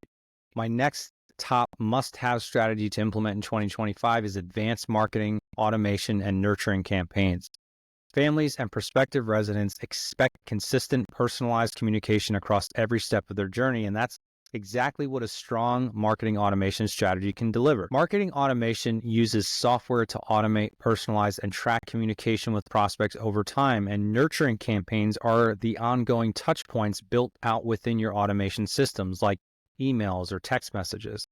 My next top must-have strategy to implement in 2025 is advanced marketing, automation, and nurturing campaigns. Families and prospective residents expect consistent, personalized communication across every step of their journey, and that's exactly what a strong marketing automation strategy can deliver. Marketing automation uses software to automate, personalize, and track communication with prospects over time, and nurturing campaigns are the ongoing touch points built out within your automation systems, like emails or text messages,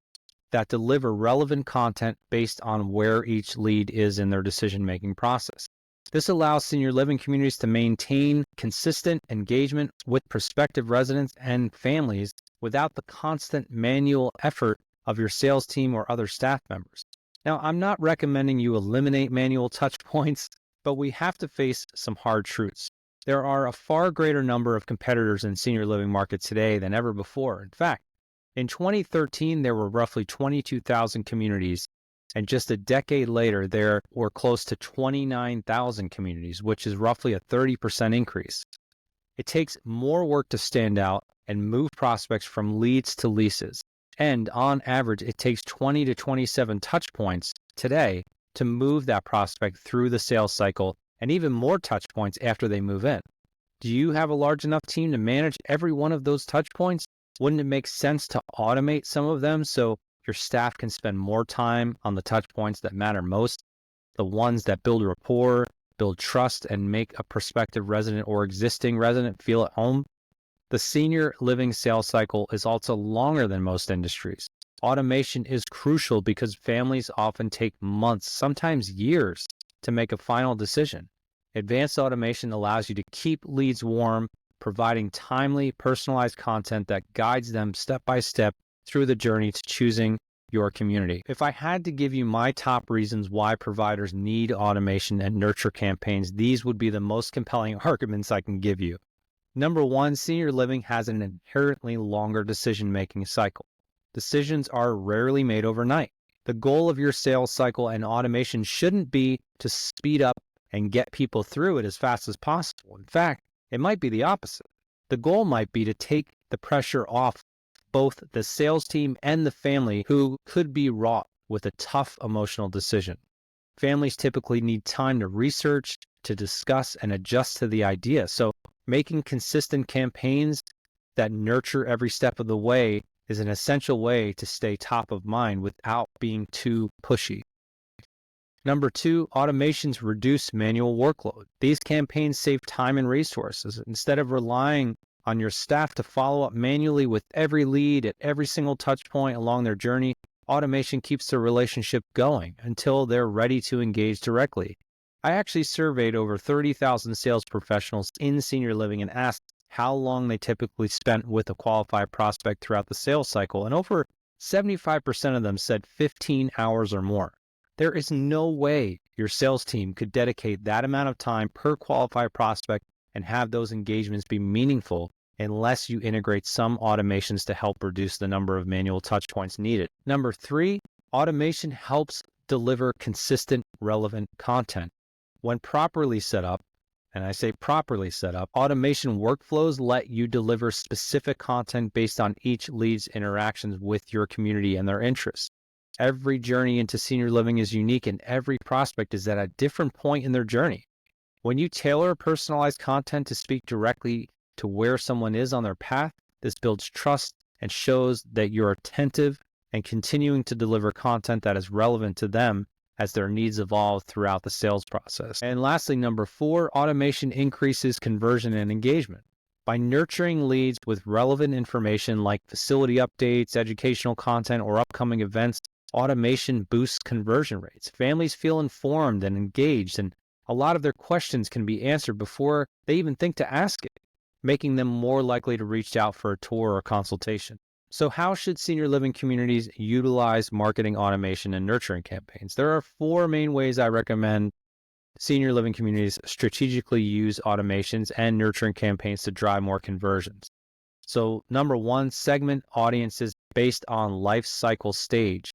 that deliver relevant content based on where each lead is in their decision-making process. This allows senior living communities to maintain consistent engagement with prospective residents and families without the constant manual effort of your sales team or other staff members. Now, I'm not recommending you eliminate manual touch points, but we have to face some hard truths. There are a far greater number of competitors in senior living market today than ever before. In fact, in 2013, there were roughly 22,000 communities, and just a decade later, there were close to 29,000 communities, which is roughly a 30% increase. It takes more work to stand out and move prospects from leads to leases. And on average, it takes 20 to 27 touch points today to move that prospect through the sales cycle, and even more touch points after they move in. Do you have a large enough team to manage every one of those touch points? Wouldn't it make sense to automate some of them so your staff can spend more time on the touch points that matter most, the ones that build rapport, build trust, and make a prospective resident or existing resident feel at home? The senior living sales cycle is also longer than most industries. Automation is crucial because families often take months, sometimes years, to make a final decision. Advanced automation allows you to keep leads warm, providing timely, personalized content that guides them step by step through the journey to choosing your community. If I had to give you my top reasons why providers need automation and nurture campaigns, these would be the most compelling arguments I can give you. Number one, senior living has an inherently longer decision-making cycle. Decisions are rarely made overnight. The goal of your sales cycle and automation shouldn't be to speed up and get people through it as fast as possible. In fact, it might be the opposite. The goal might be to take the pressure off both the sales team and the family who could be wrought with a tough emotional decision. Families typically need time to research, to discuss, and adjust to the idea. So making consistent campaigns that nurture every step of the way is an essential way to stay top of mind without being too pushy. Number 2, automations reduce manual workload. These campaigns save time and resources. Instead of relying on your staff to follow up manually with every lead at every single touch point along their journey, automation keeps the relationship going until they're ready to engage directly. I actually surveyed over 30,000 sales professionals in senior living and asked how long they typically spent with a qualified prospect throughout the sales cycle, and over 75% of them said 15 hours or more. There is no way your sales team could dedicate that amount of time per qualified prospect and have those engagements be meaningful unless you integrate some automations to help reduce the number of manual touch points needed. Number 3, automation helps deliver consistent, relevant content. When properly set up, and I say properly set up, automation workflows let you deliver specific content based on each lead's interactions with your community and their interests. Every journey into senior living is unique, and every prospect is at a different point in their journey. When you tailor personalized content to speak directly to where someone is on their path, this builds trust and shows that you're attentive and continuing to deliver content that is relevant to them as their needs evolve throughout the sales process. And lastly, number 4, automation increases conversion and engagement. By nurturing leads with relevant information like facility updates, educational content, or upcoming events, automation boosts conversion rates. Families feel informed and engaged, and a lot of their questions can be answered before they even think to ask it, making them more likely to reach out for a tour or consultation. So how should senior living communities utilize marketing automation and nurturing campaigns? There are 4 main ways I recommend senior living communities strategically use automations and nurturing campaigns to drive more conversions. So number 1, segment audiences based on life cycle stage.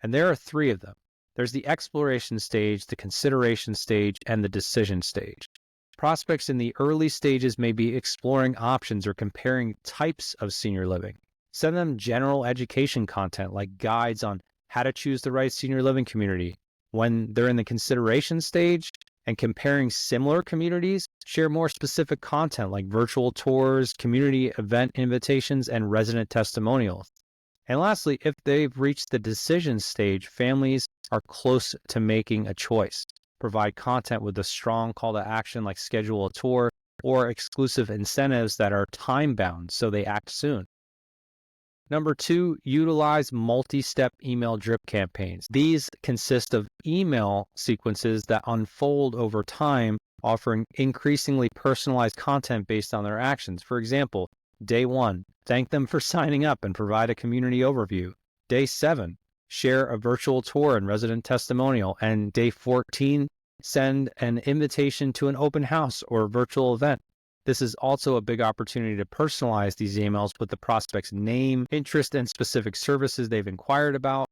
And there are 3 of them. There's the exploration stage, the consideration stage, and the decision stage. Prospects in the early stages may be exploring options or comparing types of senior living. Send them general education content like guides on how to choose the right senior living community. When they're in the consideration stage and comparing similar communities, share more specific content like virtual tours, community event invitations, and resident testimonials. And lastly, if they've reached the decision stage, families are close to making a choice. Provide content with a strong call to action like schedule a tour or exclusive incentives that are time-bound so they act soon. Number 2, utilize multi-step email drip campaigns. These consist of email sequences that unfold over time, offering increasingly personalized content based on their actions. For example, Day 1, thank them for signing up and provide a community overview. Day 7, share a virtual tour and resident testimonial. And Day 14, send an invitation to an open house or virtual event. This is also a big opportunity to personalize these emails with the prospect's name, interest, and specific services they've inquired about.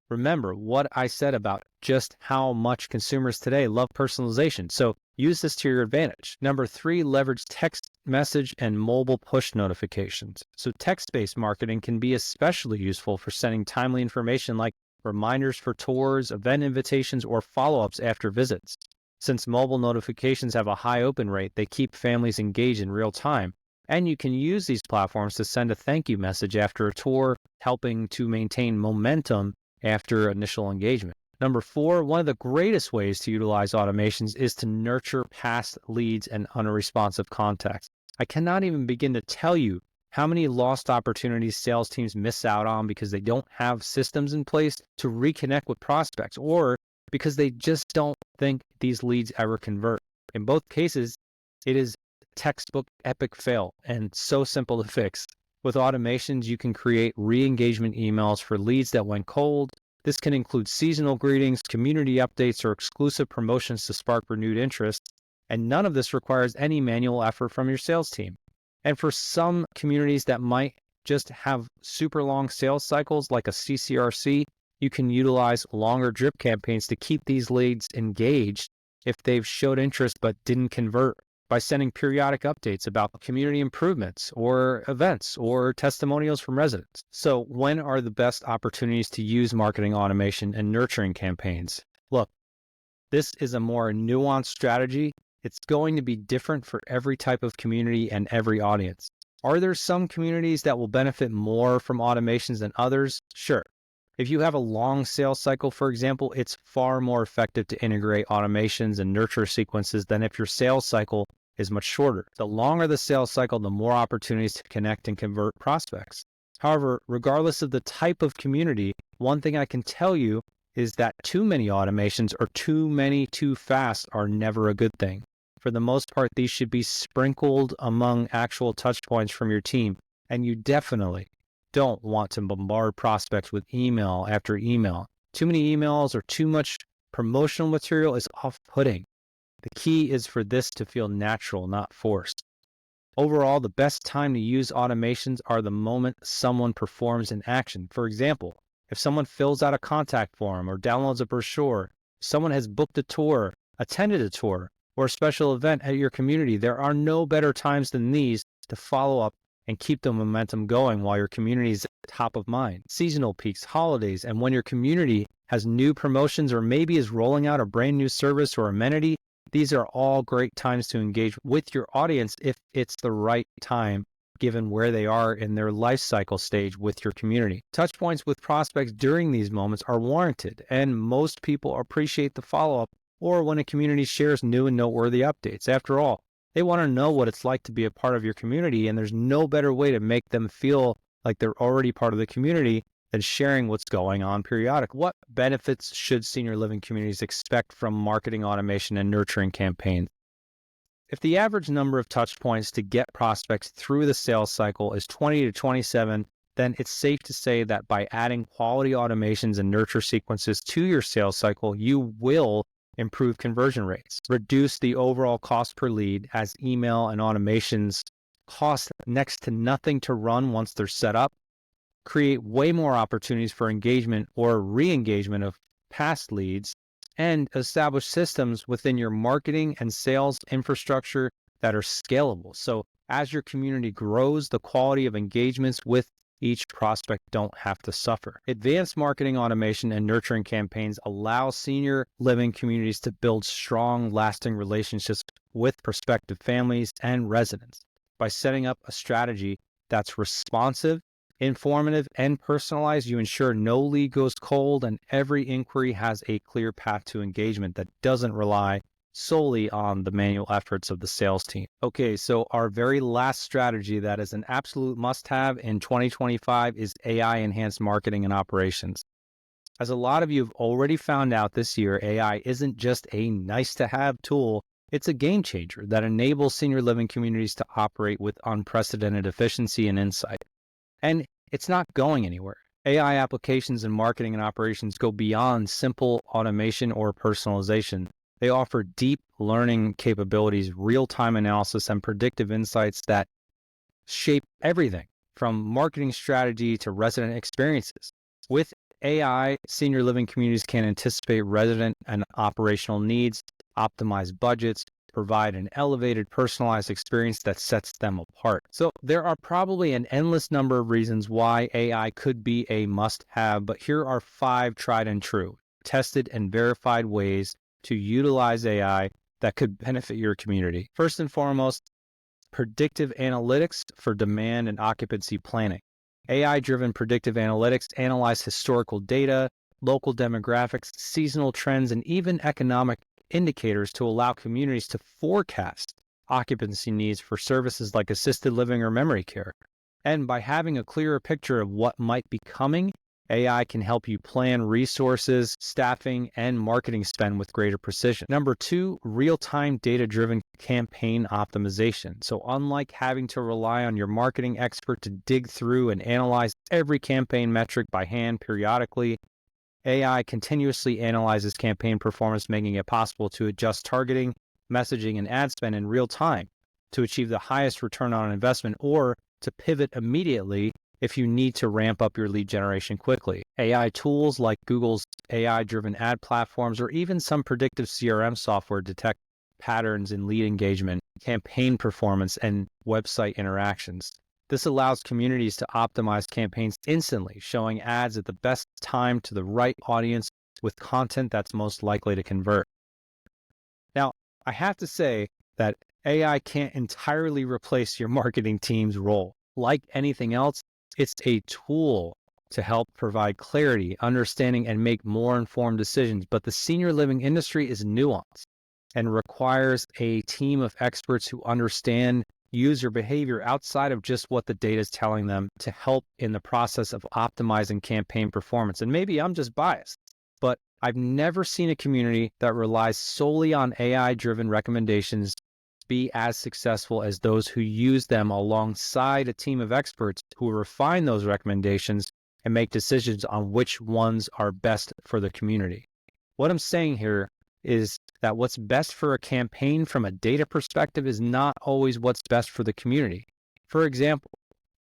Remember what I said about just how much consumers today love personalization. So use this to your advantage. Number 3, leverage text message and mobile push notifications. So text-based marketing can be especially useful for sending timely information like reminders for tours, event invitations, or follow-ups after visits. Since mobile notifications have a high open rate, they keep families engaged in real time. And you can use these platforms to send a thank you message after a tour, helping to maintain momentum after initial engagement. Number 4, one of the greatest ways to utilize automations is to nurture past leads and unresponsive contacts. I cannot even begin to tell you how many lost opportunities sales teams miss out on because they don't have systems in place to reconnect with prospects, or because they just don't think these leads ever convert. In both cases, it is textbook epic fail and so simple to fix. With automations, you can create re-engagement emails for leads that went cold. This can include seasonal greetings, community updates, or exclusive promotions to spark renewed interest. And none of this requires any manual effort from your sales team. And for some communities that might just have super long sales cycles like a CCRC, you can utilize longer drip campaigns to keep these leads engaged if they've showed interest but didn't convert, by sending periodic updates about community improvements or events or testimonials from residents. So when are the best opportunities to use marketing automation and nurturing campaigns? Look, this is a more nuanced strategy. It's going to be different for every type of community and every audience. Are there some communities that will benefit more from automations than others? Sure. If you have a long sales cycle, for example, it's far more effective to integrate automations and nurture sequences than if your sales cycle is much shorter. The longer the sales cycle, the more opportunities to connect and convert prospects. However, regardless of the type of community, one thing I can tell you is that too many automations or too many too fast are never a good thing. For the most part, these should be sprinkled among actual touch points from your team, and you definitely don't want to bombard prospects with email after email. Too many emails or too much promotional material is off-putting. The key is for this to feel natural, not forced. Overall, the best time to use automations are the moment someone performs an action. For example, if someone fills out a contact form or downloads a brochure, someone has booked a tour, attended a tour, or a special event at your community, there are no better times than these to follow up and keep the momentum going while your community is top of mind. Seasonal peaks, holidays, and when your community has new promotions or maybe is rolling out a brand new service or amenity, these are all great times to engage with your audience if it's the right time, given where they are in their life cycle stage with your community. Touch points with prospects during these moments are warranted, and most people appreciate the follow-up or when a community shares new and noteworthy updates. After all, they want to know what it's like to be a part of your community, and there's no better way to make them feel like they're already part of the community than sharing what's going on periodically. What benefits should senior living communities expect from marketing automation and nurturing campaigns? If the average number of touch points to get prospects through the sales cycle is 20 to 27, then it's safe to say that by adding quality automations and nurture sequences to your sales cycle, you will improve conversion rates, reduce the overall cost per lead as email and automations cost next to nothing to run once they're set up, create way more opportunities for engagement or re-engagement of past leads, and establish systems within your marketing and sales infrastructure that are scalable. So as your community grows, the quality of engagements with each prospect don't have to suffer. Advanced marketing automation and nurturing campaigns allow senior living communities to build strong, lasting relationships with prospective families and residents. By setting up a strategy that's responsive, informative, and personalized, you ensure no lead goes cold and every inquiry has a clear path to engagement that doesn't rely solely on the manual efforts of the sales team. Okay, so our very last strategy that is an absolute must-have in 2025 is AI-enhanced marketing and operations. As a lot of you have already found out this year, AI isn't just a nice-to-have tool, it's a game changer that enables senior living communities to operate with unprecedented efficiency and insight. And it's not going anywhere. AI applications in marketing and operations go beyond simple automation or personalization. They offer deep learning capabilities, real-time analysis, and predictive insights that shape everything from marketing strategy to resident experiences. With AI, senior living communities can anticipate resident and operational needs, optimize budgets, provide an elevated, personalized experience that sets them apart. So there are probably an endless number of reasons why AI could be a must-have, but here are 5 tried and true, tested and verified ways to utilize AI that could benefit your community. First and foremost, predictive analytics for demand and occupancy planning. AI-driven predictive analytics analyze historical data, local demographics, seasonal trends, and even economic indicators to allow communities to forecast occupancy needs for services like assisted living or memory care. And by having a clearer picture of what might be coming, AI can help you plan resources, staffing, and marketing spend with greater precision. Number 2, real-time data-driven campaign optimization. So unlike having to rely on your marketing expert to dig through and analyze every campaign metric by hand periodically, AI continuously analyzes campaign performance, making it possible to adjust targeting, messaging, and ad spend in real time to achieve the highest return on investment or to pivot immediately if you need to ramp up your lead generation quickly. AI tools like Google's AI-driven ad platforms or even some predictive CRM software detect patterns in lead engagement, campaign performance, and website interactions. This allows communities to optimize campaigns instantly, showing ads at the best time to the right audience with content that's most likely to convert. Now, I have to say that AI can't entirely replace your marketing team's role. Like anything else, it's a tool to help provide clarity, understanding, and make more informed decisions. But the senior living industry is nuanced and requires a team of experts who understand user behavior outside of just what the data is telling them to help in the process of optimizing campaign performance. And maybe I'm just biased, but I've never seen a community that relies solely on AI-driven recommendations be as successful as those who use them alongside a team of experts who refine those recommendations and make decisions on which ones are best for the community. What I'm saying here is that what's best for a campaign from a data perspective is not always what's best for the community. For example,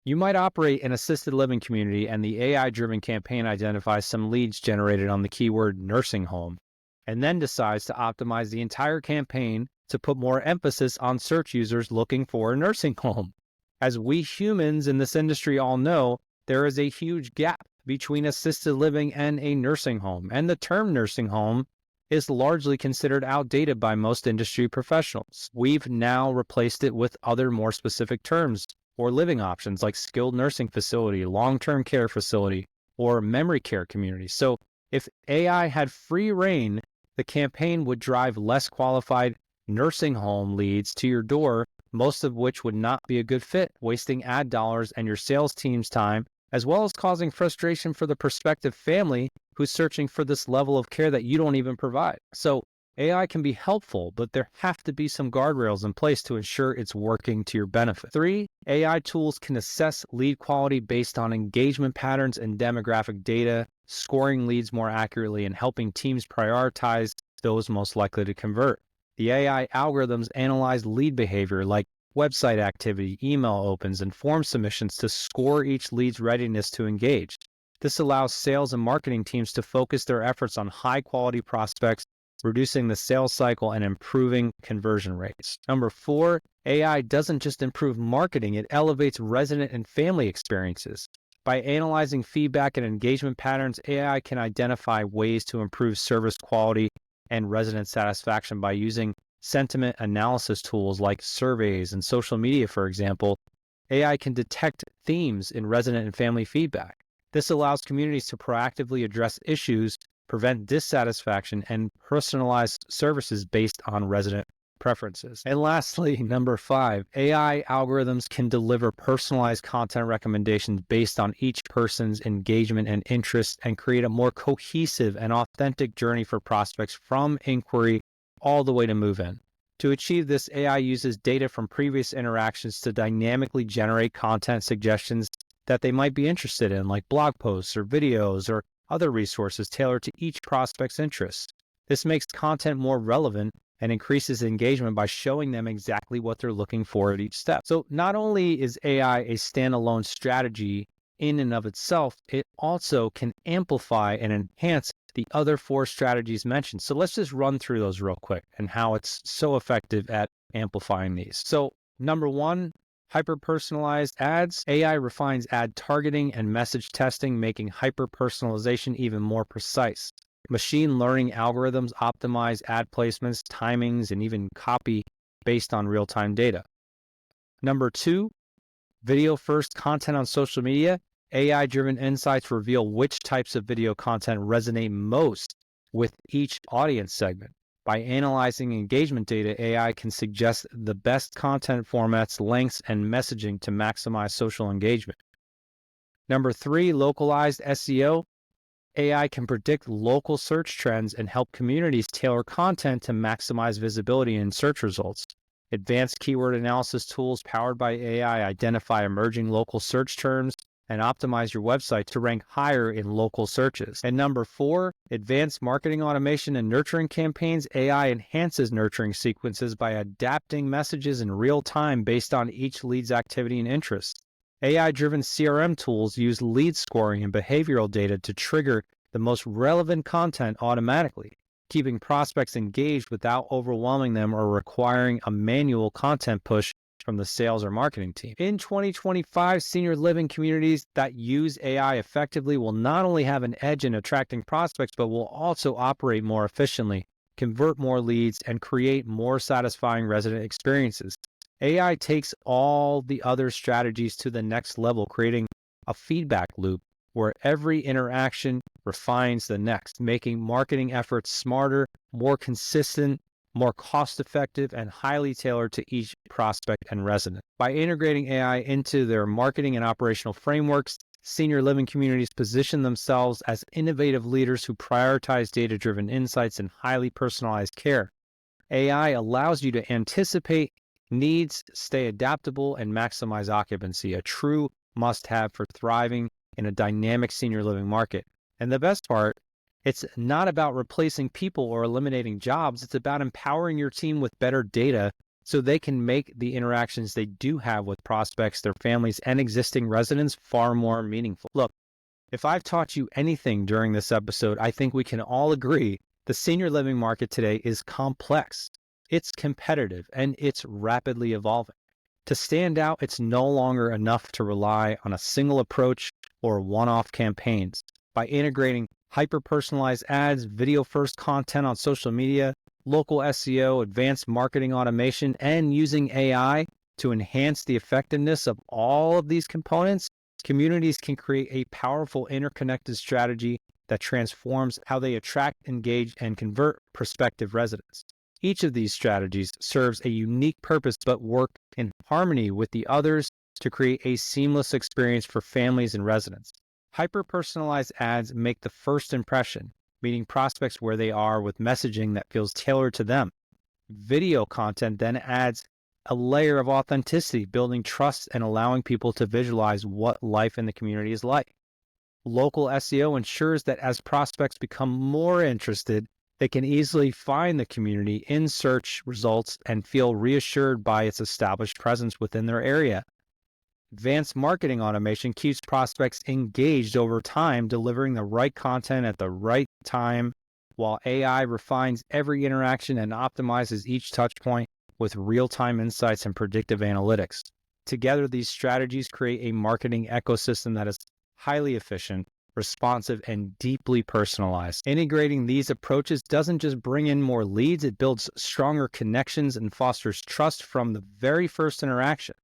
you might operate an assisted living community and the AI-driven campaign identifies some leads generated on the keyword nursing home and then decides to optimize the entire campaign to put more emphasis on search users looking for a nursing home. As we humans in this industry all know, there is a huge gap between assisted living and a nursing home, and the term nursing home is largely considered outdated by most industry professionals. We've now replaced it with other more specific terms or living options like skilled nursing facility, long-term care facility, or memory care community. So if AI had free reign, the campaign would drive less qualified nursing home leads to your door, most of which would not be a good fit, wasting ad dollars and your sales team's time, as well as causing frustration for the prospective family who's searching for this level of care that you don't even provide. So AI can be helpful, but there have to be some guardrails in place to ensure it's working to your benefit. 3, AI tools can assess lead quality based on engagement patterns and demographic data, scoring leads more accurately and helping teams prioritize those most likely to convert. The AI algorithms analyze lead behavior like website activity, email opens, and form submissions to score each lead's readiness to engage. This allows sales and marketing teams to focus their efforts on high-quality prospects, reducing the sales cycle and improving conversion rates. Number 4, AI doesn't just improve marketing, it elevates resident and family experiences. By analyzing feedback and engagement patterns, AI can identify ways to improve service quality and resident satisfaction by using sentiment analysis tools like surveys and social media, for example. AI can detect themes in resident and family feedback. This allows communities to proactively address issues, prevent dissatisfaction, and personalize services based on resident preferences. And lastly, number 5, AI algorithms can deliver personalized content recommendations based on each person's engagement and interest and create a more cohesive and authentic journey for prospects from inquiry all the way to move-in. To achieve this, AI uses data from previous interactions to dynamically generate content suggestions that they might be interested in, like blog posts or videos or other resources tailored to each prospect's interests. This makes content more relevant and increases engagement by showing them exactly what they're looking for at each step. So not only is AI a standalone strategy in and of itself, it also can amplify and enhance the other 4 strategies mentioned. So let's just run through those real quick and how it's so effective at amplifying these. So number 1, hyper-personalized ads. AI refines ad targeting and message testing, making hyper-personalization even more precise. Machine learning algorithms optimize ad placements, timings, and even copy based on real-time data. Number 2, video-first content on social media. AI-driven insights reveal which types of video content resonate most with each audience segment. By analyzing engagement data, AI can suggest the best content formats, lengths, and messaging to maximize social engagement. Number 3, localized SEO. AI can predict local search trends and help communities tailor content to maximize visibility in search results. Advanced keyword analysis tools powered by AI identify emerging local search terms and optimize your website to rank higher in local searches. And number 4, advanced marketing automation and nurturing campaigns. AI enhances nurturing sequences by adapting messages in real time based on each lead's activity and interest. AI-driven CRM tools use lead scoring and behavioral data to trigger the most relevant content automatically, keeping prospects engaged without overwhelming them or requiring a manual content push from the sales or marketing team. In 2025, senior living communities that use AI effectively will not only have an edge in attracting prospects, but will also operate more efficiently, convert more leads, and create more satisfying resident experiences. AI takes all the other strategies to the next level, creating a feedback loop where every interaction refines the next, making marketing efforts smarter, more consistent, more cost-effective, and highly tailored to each prospect and resident. By integrating AI into their marketing and operational frameworks, senior living communities position themselves as innovative leaders who prioritize data-driven insights and highly personalized care. AI allows you to anticipate needs, stay adaptable, and maximize occupancy, a true must-have for thriving in a dynamic senior living market. And the best part, it's not about replacing people or eliminating jobs. It's about empowering your team with better data so they can make the interactions they do have with prospects, their families, and existing residents far more meaningful. Look, if I've taught you anything during this episode, I think we can all agree the senior living market today is complex, it's competitive, and it's rapidly evolving. To stand out, it's no longer enough to rely on a single approach or one-off campaigns. By integrating hyper-personalized ads, video-first content on social media, local SEO, advanced marketing automation, and using AI to enhance the effectiveness of all of these components, communities can create a powerful interconnected strategy that transforms how they attract, engage, and convert prospective residents. Each of these strategies serves a unique purpose but work in harmony with the others to create a seamless experience for families and residents. Hyper-personalized ads make the first impression, meeting prospects where they are with messaging that feels tailored to them. Video content then adds a layer of authenticity, building trust and allowing people to visualize what life in the community is like. Local SEO ensures that as prospects become more interested, they can easily find the community in search results and feel reassured by its established presence within their area. Advanced marketing automation keeps prospects engaged over time, delivering the right content at the right time, while AI refines every interaction and optimizes each touchpoint with real-time insights and predictive analytics. Together, these strategies create a marketing ecosystem that is highly efficient, responsive, and deeply personalized. Integrating these approaches doesn't just bring in more leads, it builds stronger connections and fosters trust from the very first interaction.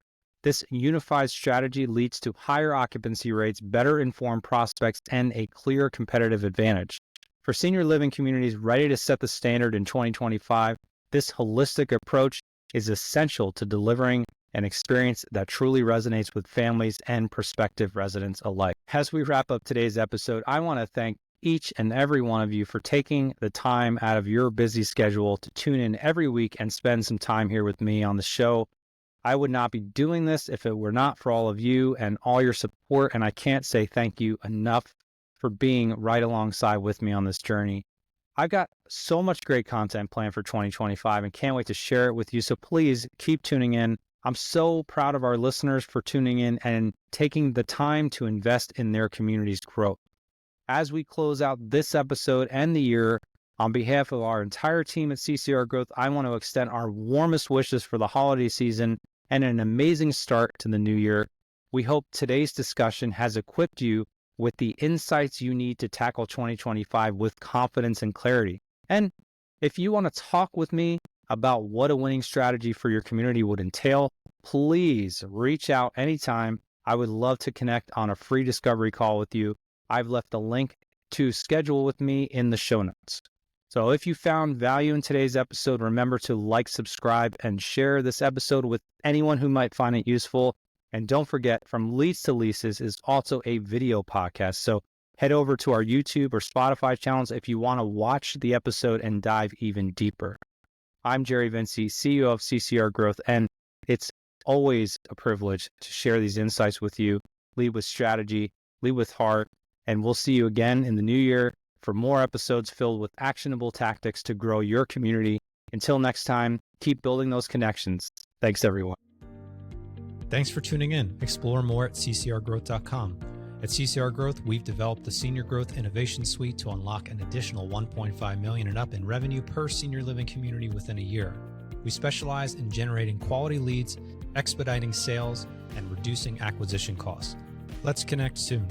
This unified strategy leads to higher occupancy rates, better informed prospects, and a clear competitive advantage. For senior living communities ready to set the standard in 2025, this holistic approach is essential to delivering an experience that truly resonates with families and prospective residents alike. As we wrap up today's episode, I want to thank each and every one of you for taking the time out of your busy schedule to tune in every week and spend some time here with me on the show. I would not be doing this if it were not for all of you and all your support, and I can't say thank you enough for being right alongside with me on this journey. I've got so much great content planned for 2025 and can't wait to share it with you, so please keep tuning in. I'm so proud of our listeners for tuning in and taking the time to invest in their community's growth. As we close out this episode and the year, on behalf of our entire team at CCR Growth, I want to extend our warmest wishes for the holiday season and an amazing start to the new year. We hope today's discussion has equipped you with the insights you need to tackle 2025 with confidence and clarity. And if you want to talk with me about what a winning strategy for your community would entail, please reach out anytime. I would love to connect on a free discovery call with you. I've left a link to schedule with me in the show notes. So if you found value in today's episode, remember to like, subscribe, and share this episode with anyone who might find it useful. And don't forget, From Leads to Leases is also a video podcast. So head over to our YouTube or Spotify channels if you want to watch the episode and dive even deeper. I'm Jerry Vinci, CEO of CCR Growth, and it's always a privilege to share these insights with you. Lead with strategy, lead with heart, and we'll see you again in the new year for more episodes filled with actionable tactics to grow your community. Until next time, keep building those connections. Thanks, everyone. Thanks for tuning in. Explore more at ccrgrowth.com. At CCR Growth, we've developed the Senior Growth Innovation Suite to unlock an additional $1.5 million and up in revenue per senior living community within a year. We specialize in generating quality leads, expediting sales, and reducing acquisition costs. Let's connect soon.